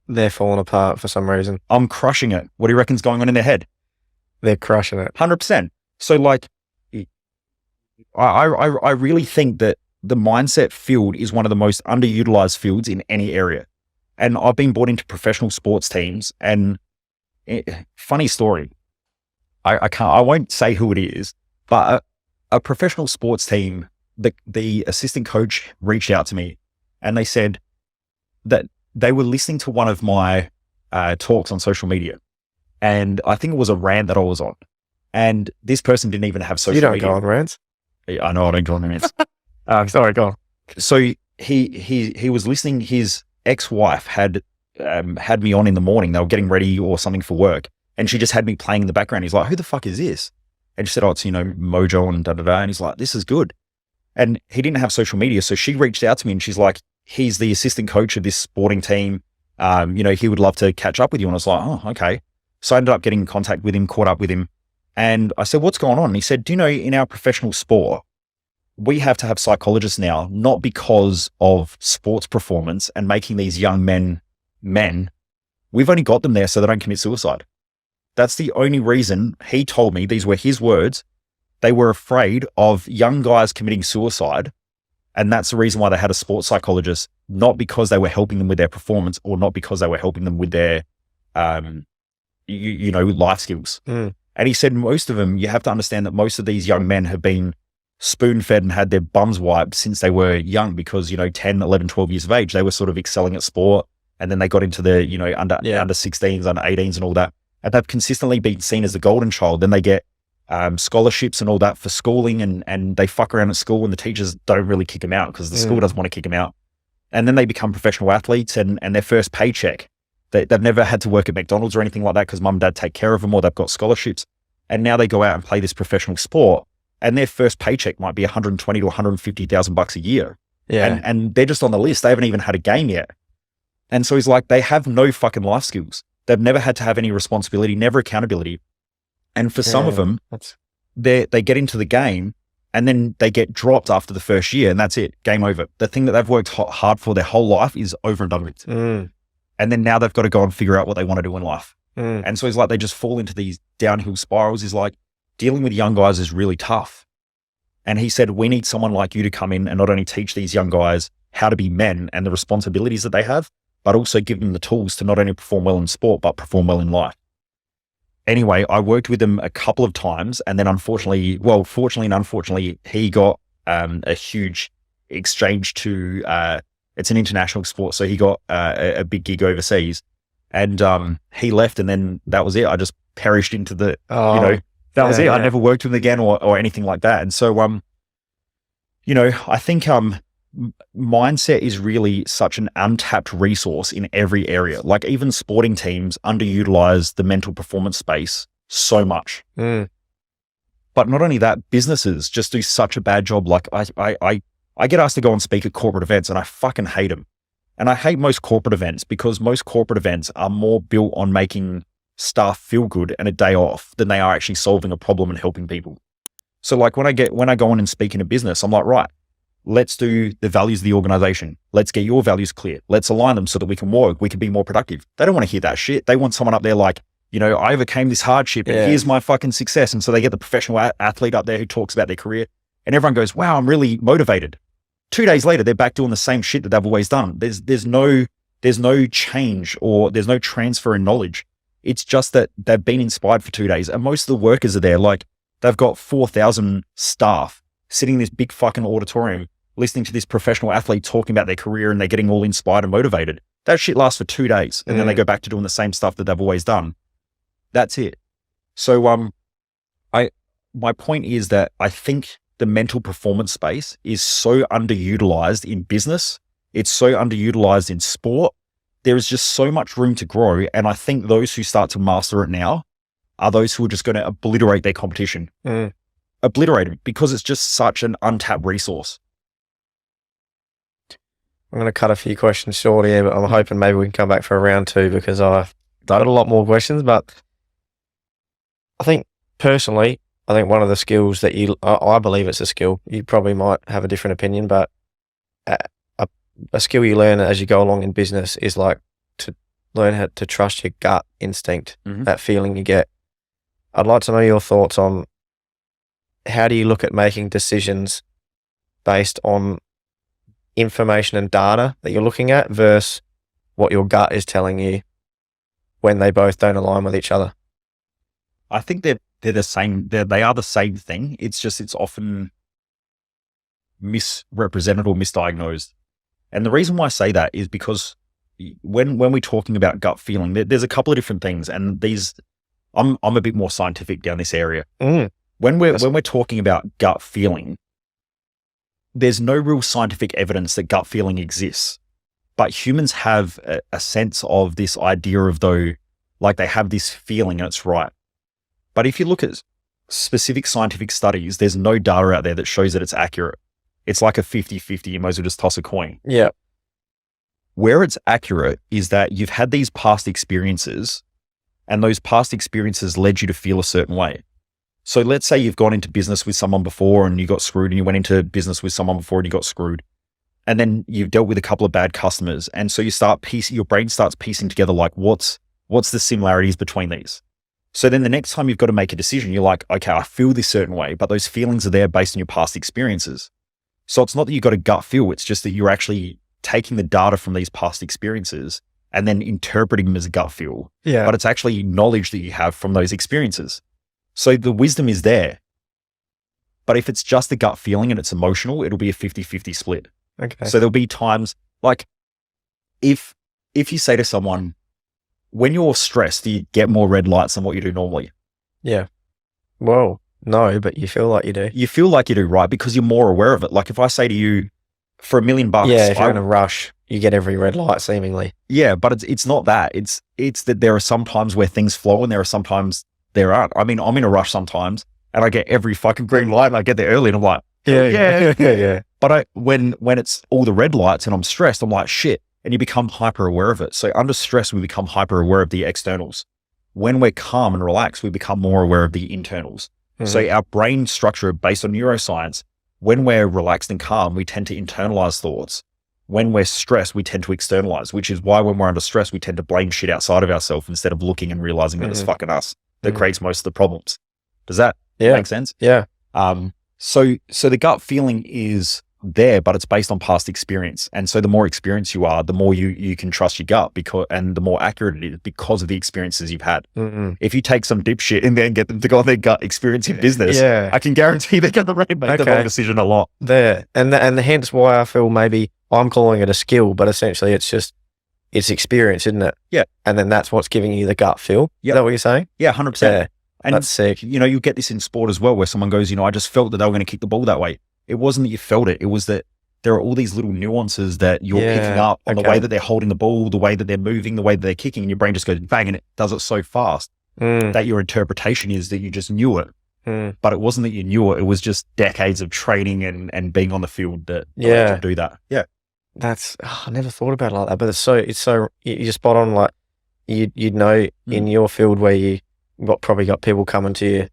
They're falling apart for some reason. I'm crushing it. What do you reckon's going on in their head? They're crushing it. 100%. So like, I really think that the mindset field is one of the most underutilized fields in any area. And I've been brought into professional sports teams and funny story. I won't say who it is, but a professional sports team, the assistant coach reached out to me and they said that they were listening to one of my talks on social media. And I think it was a rant that I was on. And this person didn't even have social media. You don't go on rants? I know I don't go on rants. Sorry, go on. So he was listening. His ex-wife had me on in the morning. They were getting ready or something for work. And she just had me playing in the background. He's like, who the fuck is this? And she said, oh, it's, you know, Mojo and da-da-da. And he's like, this is good. And he didn't have social media. So she reached out to me and she's like, he's the assistant coach of this sporting team. You know, he would love to catch up with you. And I was like, oh, okay. So I ended up getting in contact with him, caught up with him. And I said, what's going on? And he said, do you know, in our professional sport, we have to have psychologists now, not because of sports performance and making these young men. We've only got them there so they don't commit suicide. That's the only reason. He told me, these were his words, they were afraid of young guys committing suicide. And that's the reason why they had a sports psychologist, not because they were helping them with their performance or not because they were helping them with their, life skills. And he said, most of them, you have to understand that most of these young men have been spoon-fed and had their bums wiped since they were young because, 10, 11, 12 years of age, they were sort of excelling at sport. And then they got into the, under 16s, under 18s and all that. And they've consistently been seen as the golden child. Then they get scholarships and all that for schooling and they fuck around at school and the teachers don't really kick them out because the school doesn't want to kick them out. And then they become professional athletes and their first paycheck, they've never had to work at McDonald's or anything like that because mum and dad take care of them or they've got scholarships. And now they go out and play this professional sport and their first paycheck might be 120 to 150,000 bucks a year. Yeah. And they're just on the list. They haven't even had a game yet. And so he's like, they have no fucking life skills. They've never had to have any responsibility, never accountability. And for some of them, they get into the game and then they get dropped after the first year, and that's it, game over. The thing that they've worked hard for their whole life is over and done with. Mm. And then now they've got to go and figure out what they want to do in life. Mm. And so it's like they just fall into these downhill spirals. Is like dealing with young guys is really tough. And he said, we need someone like you to come in and not only teach these young guys how to be men and the responsibilities that they have, but also give them the tools to not only perform well in sport, but perform well in life. Anyway, I worked with him a couple of times, and then fortunately and unfortunately, he got a huge exchange to, it's an international sport. So he got a big gig overseas, and he left, and then that was it. I just perished into the, that was it. I never worked with him again or anything like that. And so, I think mindset is really such an untapped resource in every area. Like even sporting teams underutilize the mental performance space so much. Mm. But not only that, businesses just do such a bad job. Like I get asked to go and speak at corporate events, and I fucking hate them. And I hate most corporate events because most corporate events are more built on making staff feel good and a day off than they are actually solving a problem and helping people. So like when I go on and speak in a business, I'm like, right, let's do the values of the organization. Let's get your values clear. Let's align them so that we can work. We can be more productive. They don't want to hear that shit. They want someone up there like, I overcame this hardship and here's my fucking success. And so they get the professional athlete up there who talks about their career, and everyone goes, wow, I'm really motivated. 2 days later, they're back doing the same shit that they've always done. There's no change, or there's no transfer in knowledge. It's just that they've been inspired for 2 days, and most of the workers are there. Like they've got 4,000 staff sitting in this big fucking auditorium, listening to this professional athlete talking about their career, and they're getting all inspired and motivated. That shit lasts for 2 days, and then they go back to doing the same stuff that they've always done. That's it. So, my point is that I think the mental performance space is so underutilized in business. It's so underutilized in sport. There is just so much room to grow. And I think those who start to master it now are those who are just going to obliterate their competition. Obliterate it, because it's just such an untapped resource. I'm going to cut a few questions short here, but I'm hoping maybe we can come back for a round 2, because I've got a lot more questions. But I think personally, one of the skills that I believe it's a skill. You probably might have a different opinion, but a skill you learn as you go along in business is like to learn how to trust your gut instinct, that feeling you get. I'd like to know your thoughts on how do you look at making decisions based on information and data that you're looking at versus what your gut is telling you when they both don't align with each other? I think they're the same. They are the same thing. It's just, it's often misrepresented or misdiagnosed. And the reason why I say that is because when we're talking about gut feeling, there's a couple of different things, and these, I'm a bit more scientific down this area. When we're talking about gut feeling, there's no real scientific evidence that gut feeling exists, but humans have a sense of this idea of like they have this feeling and it's right. But if you look at specific scientific studies, there's no data out there that shows that it's accurate. It's like a 50-50. You might as well just toss a coin. Yeah. Where it's accurate is that you've had these past experiences, and those past experiences led you to feel a certain way. So let's say you've gone into business with someone before and you got screwed, and you went into business with someone before and you got screwed. And then you've dealt with a couple of bad customers. And so your brain starts piecing together like, what's the similarities between these? So then the next time you've got to make a decision, you're like, okay, I feel this certain way, but those feelings are there based on your past experiences. So it's not that you've got a gut feel, it's just that you're actually taking the data from these past experiences and then interpreting them as a gut feel. Yeah. But it's actually knowledge that you have from those experiences. So the wisdom is there. But if it's just a gut feeling and it's emotional, it'll be a 50-50 split. Okay. So there'll be times like if you say to someone, when you're stressed, do you get more red lights than what you do normally? Yeah. Well, no, but you feel like you do. You feel like you do, right? Because you're more aware of it. Like if I say to you, for $1 million, yeah, if you're in a rush, you get every red light seemingly. Yeah, but it's not that. It's that there are some times where things flow and there are sometimes there aren't. I mean, I'm in a rush sometimes and I get every fucking green light and I get there early and I'm like, yeah. But when it's all the red lights and I'm stressed, I'm like, shit. And you become hyper aware of it. So under stress, we become hyper aware of the externals. When we're calm and relaxed, we become more aware of the internals. So our brain structure based on neuroscience, when we're relaxed and calm, we tend to internalize thoughts. When we're stressed, we tend to externalize, which is why when we're under stress, we tend to blame shit outside of ourselves instead of looking and realizing that it's fucking us that creates most of the problems. Does that make sense? Yeah. So the gut feeling is there, but it's based on past experience. And so the more experienced you are, the more you can trust your gut and the more accurate it is because of the experiences you've had. If you take some dipshit and then get them to go on their gut experience in business, I can guarantee they're going to make the wrong decision a lot. And hence why I feel maybe I'm calling it a skill, but essentially it's experience, isn't it? Yeah. And then that's what's giving you the gut feel. Is that what you're saying? Yeah, 100%. Yeah. And that's sick. You get this in sport as well, where someone goes, I just felt that they were going to kick the ball that way. It wasn't that you felt it. It was that there are all these little nuances that you're picking up on the way that they're holding the ball, the way that they're moving, the way that they're kicking, and your brain just goes bang, and it does it so fast that your interpretation is that you just knew it. But it wasn't that you knew it. It was just decades of training and being on the field that allowed you to do that. Yeah. I never thought about it like that, but it's so you're spot on. Like you'd know in your field where you probably got people coming to you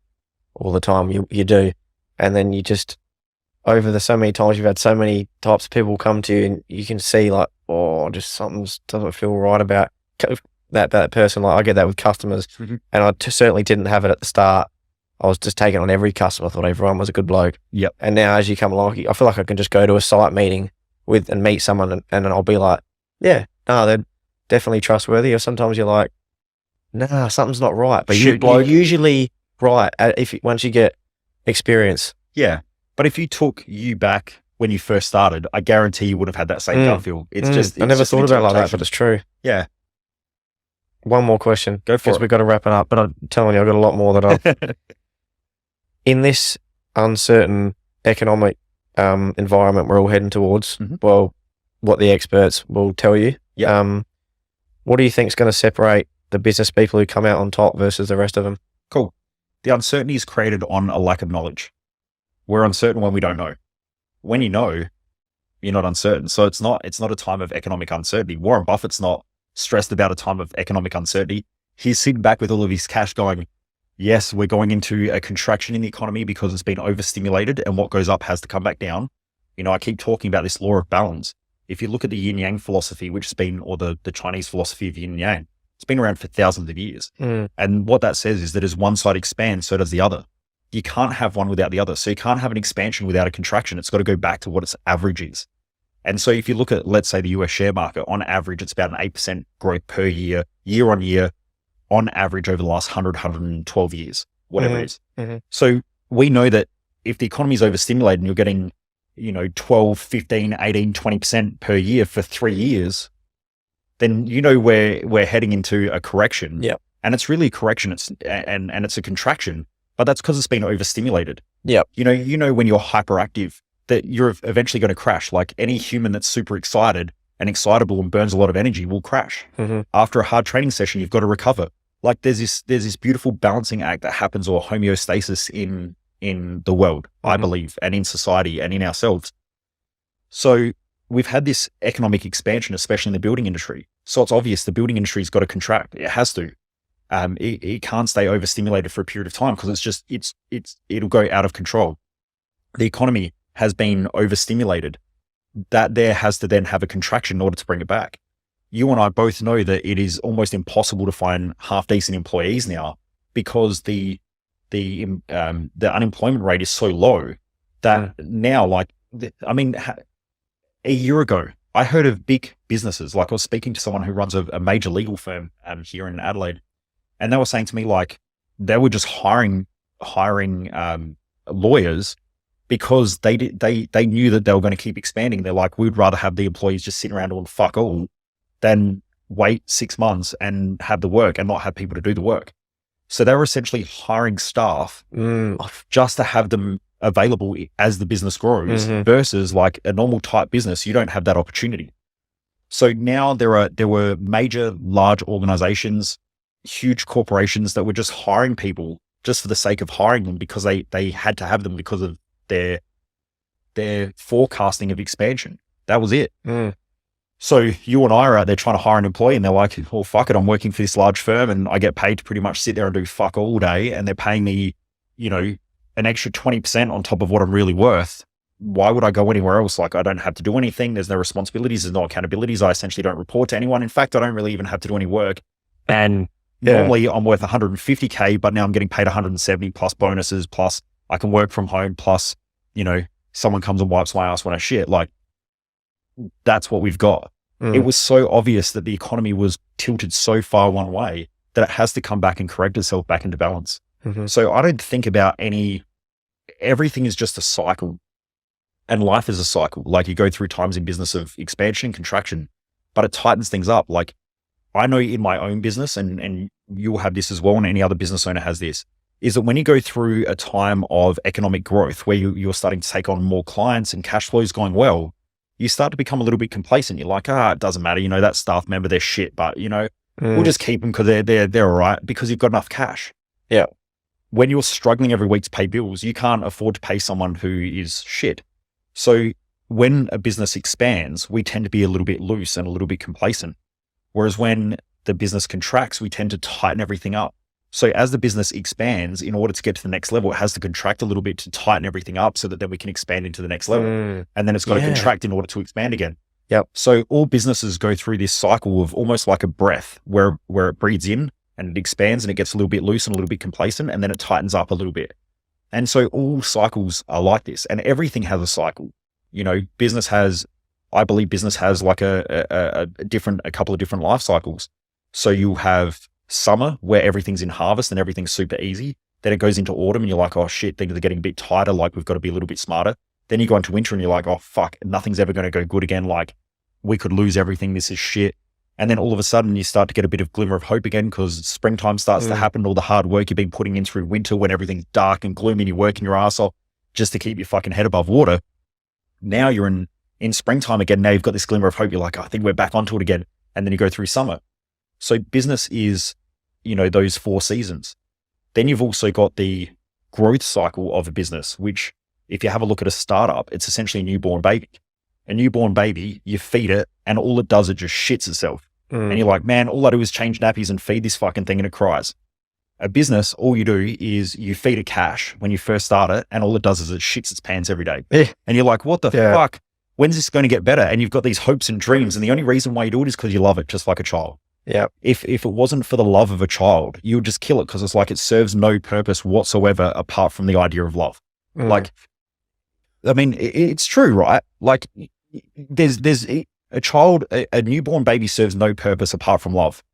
all the time. You do, and then you just over so many times you've had so many types of people come to you, and you can see like, just something doesn't feel right about that person. Like I get that with customers, and I certainly didn't have it at the start. I was just taking on every customer. I thought everyone was a good bloke. Yep. And now as you come along, I feel like I can just go to a site meeting and meet someone and I'll be like, yeah, no, they're definitely trustworthy. Or sometimes you're like, nah, something's not right. But you're usually right once you get experience. Yeah. But if you took you back when you first started, I guarantee you would have had that same gut feel. I never thought about it like that, but it's true. Yeah. One more question. Go for it. We've got to wrap it up, but I'm telling you, I've got a lot more that I've... In this uncertain economic environment we're all heading towards, well, what the experts will tell you, what do you think is going to separate the business people who come out on top versus the rest of them? Cool. The uncertainty is created on a lack of knowledge. We're uncertain when we don't know. When you know, you're not uncertain. So it's not a time of economic uncertainty. Warren Buffett's not stressed about a time of economic uncertainty. He's sitting back with all of his cash going, yes, we're going into a contraction in the economy because it's been overstimulated and what goes up has to come back down. I keep talking about this law of balance. If you look at the yin yang philosophy, which has been, or the Chinese philosophy of yin yang, it's been around for thousands of years. And what that says is that as one side expands, so does the other. You can't have one without the other. So you can't have an expansion without a contraction. It's got to go back to what its average is. And so if you look at, let's say, the US share market, on average, it's about an 8% growth per year on year, on average over the last 112 years, whatever it is. So we know that if the economy is overstimulated and you're getting, 12, 15, 18, 20% per year for 3 years, then we're heading into a correction. Yeah. And it's really a correction. It's a contraction, but that's because it's been overstimulated. Yeah. When you're hyperactive, that you're eventually going to crash. Like any human that's super excited and excitable and burns a lot of energy will crash. After a hard training session, you've got to recover. Like there's this beautiful balancing act that happens, or homeostasis in the world, I believe, and in society and in ourselves. So we've had this economic expansion, especially in the building industry. So it's obvious the building industry's got to contract. It has to. It can't stay overstimulated for a period of time because it'll go out of control. The economy has been overstimulated. That there has to then have a contraction in order to bring it back. You and I both know that it is almost impossible to find half decent employees now because the unemployment rate is so low that now, a year ago, I heard of big businesses. Like I was speaking to someone who runs a major legal firm here in Adelaide, and they were saying to me, like, they were just hiring lawyers because they knew that they were going to keep expanding. They're like, we'd rather have the employees just sitting around doing fuck all than wait 6 months and have the work and not have people to do the work. So they were essentially hiring staff just to have them available as the business grows versus like a normal type business. You don't have that opportunity. So now there were major, large organizations, huge corporations that were just hiring people just for the sake of hiring them because they had to have them because of their forecasting of expansion. That was it. So you and I are out there trying to hire an employee and they're like, well, fuck it. I'm working for this large firm and I get paid to pretty much sit there and do fuck all day. And they're paying me, an extra 20% on top of what I'm really worth, why would I go anywhere else? Like, I don't have to do anything. There's no responsibilities. There's no accountabilities. I essentially don't report to anyone. In fact, I don't really even have to do any work. And normally I'm worth 150K, but now I'm getting paid 170 plus bonuses, plus I can work from home, plus, someone comes and wipes my ass when I shit. Like, that's what we've got. It was so obvious that the economy was tilted so far one way that it has to come back and correct itself back into balance. So I don't think about everything is just a cycle, and life is a cycle. Like, you go through times in business of expansion, contraction, but it tightens things up. Like, I know in my own business, and you'll have this as well, and any other business owner has this, is that when you go through a time of economic growth where you're starting to take on more clients and cash flow is going well, you start to become a little bit complacent. You're like, it doesn't matter. That staff member, they're shit, but we'll just keep them because they're all right, because you've got enough cash. Yeah. When you're struggling every week to pay bills, you can't afford to pay someone who is shit. So when a business expands, we tend to be a little bit loose and a little bit complacent. Whereas when the business contracts, we tend to tighten everything up. So as the business expands, in order to get to the next level, it has to contract a little bit to tighten everything up so that then we can expand into the next level. And then it's got to contract in order to expand again. Yep. So all businesses go through this cycle of almost like a breath where it breathes in and it expands and it gets a little bit loose and a little bit complacent, and then it tightens up a little bit. And so all cycles are like this, and everything has a cycle. I believe business has like a couple of different life cycles. So you have summer where everything's in harvest and everything's super easy. Then it goes into autumn and you're like, oh shit, things are getting a bit tighter. Like, we've got to be a little bit smarter. Then you go into winter and you're like, oh fuck, nothing's ever going to go good again. Like, we could lose everything. This is shit. And then all of a sudden you start to get a bit of glimmer of hope again, because springtime starts to happen. All the hard work you've been putting in through winter, when everything's dark and gloomy and you're working your ass off just to keep your fucking head above water. Now you're in springtime again. Now you've got this glimmer of hope. You're like, I think we're back onto it again. And then you go through summer. So business is, those 4 seasons. Then you've also got the growth cycle of a business, which, if you have a look at a startup, it's essentially a newborn baby. A newborn baby, you feed it and all it does, it just shits itself. And you're like, man, all I do is change nappies and feed this fucking thing and it cries. A business, all you do is you feed it cash when you first start it, and all it does is it shits its pants every day. And you're like, what the fuck? When's this going to get better? And you've got these hopes and dreams, and the only reason why you do it is because you love it, just like a child. Yeah. If it wasn't for the love of a child, you would just kill it, because it's like it serves no purpose whatsoever apart from the idea of love. Like, I mean, it's true, right? Like, there's a child, a newborn baby serves no purpose apart from love,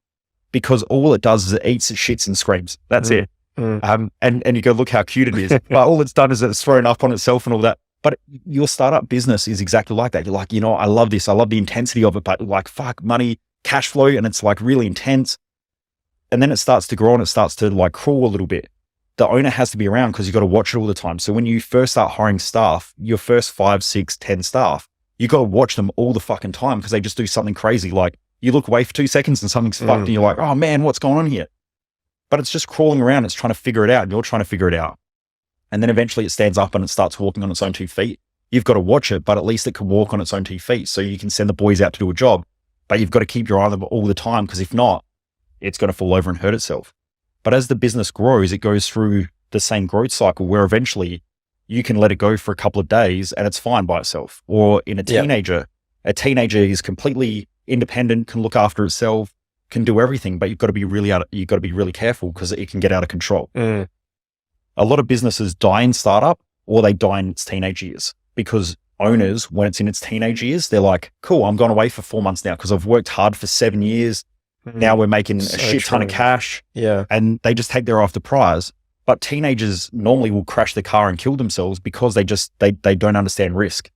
because all it does is it eats, it shits and screams. That's it. And you go, look how cute it is. But all it's done is it's thrown up on itself and all that. But your startup business is exactly like that. You're like, I love this. I love the intensity of it, but like, fuck, money, cash flow, and it's like really intense. And then it starts to grow and it starts to like crawl a little bit. The owner has to be around because you've got to watch it all the time. So when you first start hiring staff, your first 5, 6, 10 staff, you got to watch them all the fucking time, because they just do something crazy. Like, you look away for 2 seconds and something's fucked and you're like, oh man, what's going on here? But it's just crawling around. It's trying to figure it out, and you're trying to figure it out. And then eventually it stands up and it starts walking on its own 2 feet. You've got to watch it, but at least it can walk on its own 2 feet. So you can send the boys out to do a job, but you've got to keep your eye on them all the time, because if not, it's going to fall over and hurt itself. But as the business grows, it goes through the same growth cycle where eventually you can let it go for a couple of days and it's fine by itself. Or in a teenager is completely independent, can look after itself, can do everything, but you've got to be really careful, because it can get out of control. A lot of businesses die in startup, or they die in its teenage years, because owners, when it's in its teenage years, they're like, cool, I'm gone away for 4 months now because I've worked hard for 7 years. Now we're making a shit ton of cash. Yeah. And they just take their eye off the prize. But teenagers normally will crash the car and kill themselves because they don't understand risk.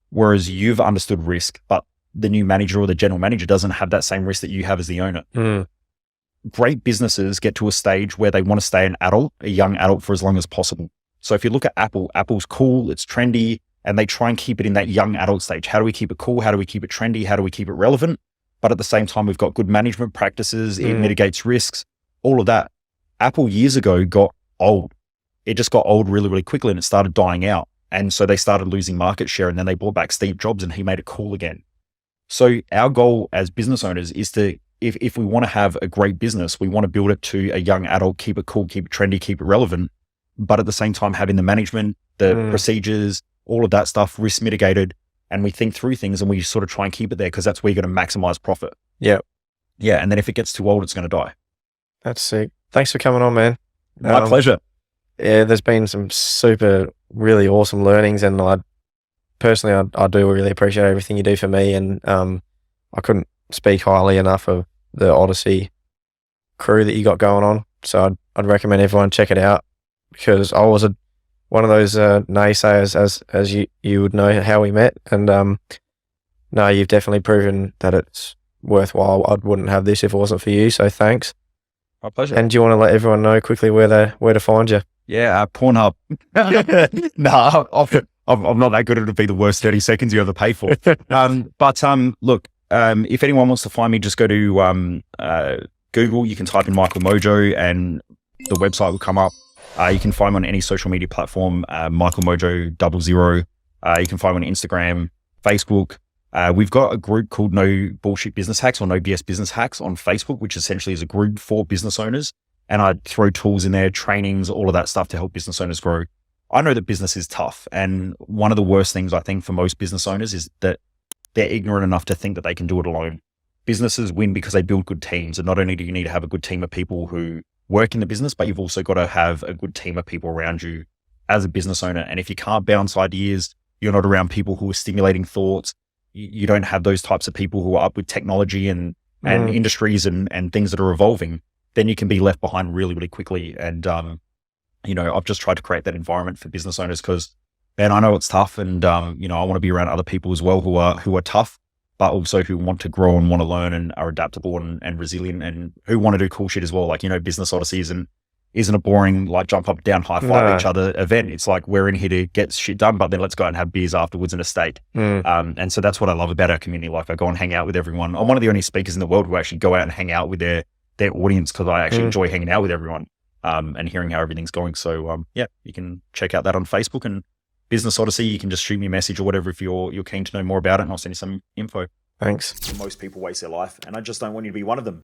Whereas you've understood risk, but the new manager or the general manager doesn't have that same risk that you have as the owner. Great businesses get to a stage where they want to stay a young adult for as long as possible. So if you look at Apple's cool, it's trendy, and they try and keep it in that young adult stage. How do we keep it cool? How do we keep it trendy? How do we keep it relevant? But at the same time, we've got good management practices. It mitigates risks, all of that. Apple years ago got old. It just got old really, really quickly, and it started dying out. And so they started losing market share, and then they brought back Steve Jobs and he made it cool again. So our goal as business owners is to, if we want to have a great business, we want to build it to a young adult, keep it cool, keep it trendy, keep it relevant. but at the same time having the management, the procedures, all of that stuff, risk mitigated. And we think through things and we sort of try and keep it there because that's where you're going to maximize profit. Yeah. Yeah. And then if it gets too old, it's going to die. That's sick. Thanks for coming on, man. My pleasure. Yeah, there's been some really awesome learnings, and I do really appreciate everything you do for me, and I couldn't speak highly enough of the Odyssey crew that you got going on. So I'd recommend everyone check it out, because I was one of those naysayers, as you would know how we met, and no, you've definitely proven that it's worthwhile. I wouldn't have this if it wasn't for you, so thanks. My pleasure. And do you want to let everyone know quickly where to find you? Yeah, Pornhub. No, I'm not that good at it to be the worst 30 seconds you ever pay for. Look, if anyone wants to find me, just go to Google. You can type in Michael Mojo and the website will come up. You can find me on any social media platform, Michael Mojo 00. You can find me on Instagram, Facebook. We've got a group called No Bullshit Business Hacks, or No BS Business Hacks, on Facebook, which essentially is a group for business owners. And I throw tools in there, trainings, all of that stuff to help business owners grow. I know that business is tough. And one of the worst things I think for most business owners is that they're ignorant enough to think that they can do it alone. Businesses win because they build good teams. And not only do you need to have a good team of people who work in the business, but you've also got to have a good team of people around you as a business owner. And if you can't bounce ideas, you're not around people who are stimulating thoughts, you don't have those types of people who are up with technology and industries and things that are evolving, then you can be left behind really, really quickly. And, I've just tried to create that environment for business owners because, man, I know it's tough. And, I want to be around other people as well who are tough, but also who want to grow and want to learn and are adaptable and resilient and who want to do cool shit as well. Like, Business Odyssey isn't a boring, like, jump up, down, high five each other event. It's like, we're in here to get shit done, but then let's go out and have beers afterwards in a state. And so that's what I love about our community. Like, I go and hang out with everyone. I'm one of the only speakers in the world who actually go out and hang out with their audience, because I actually enjoy hanging out with everyone and hearing how everything's going. So you can check out that on Facebook, and Business Odyssey. You can just shoot me a message or whatever if you're keen to know more about it, and I'll send you some info. Thanks. Most people waste their life, and I just don't want you to be one of them.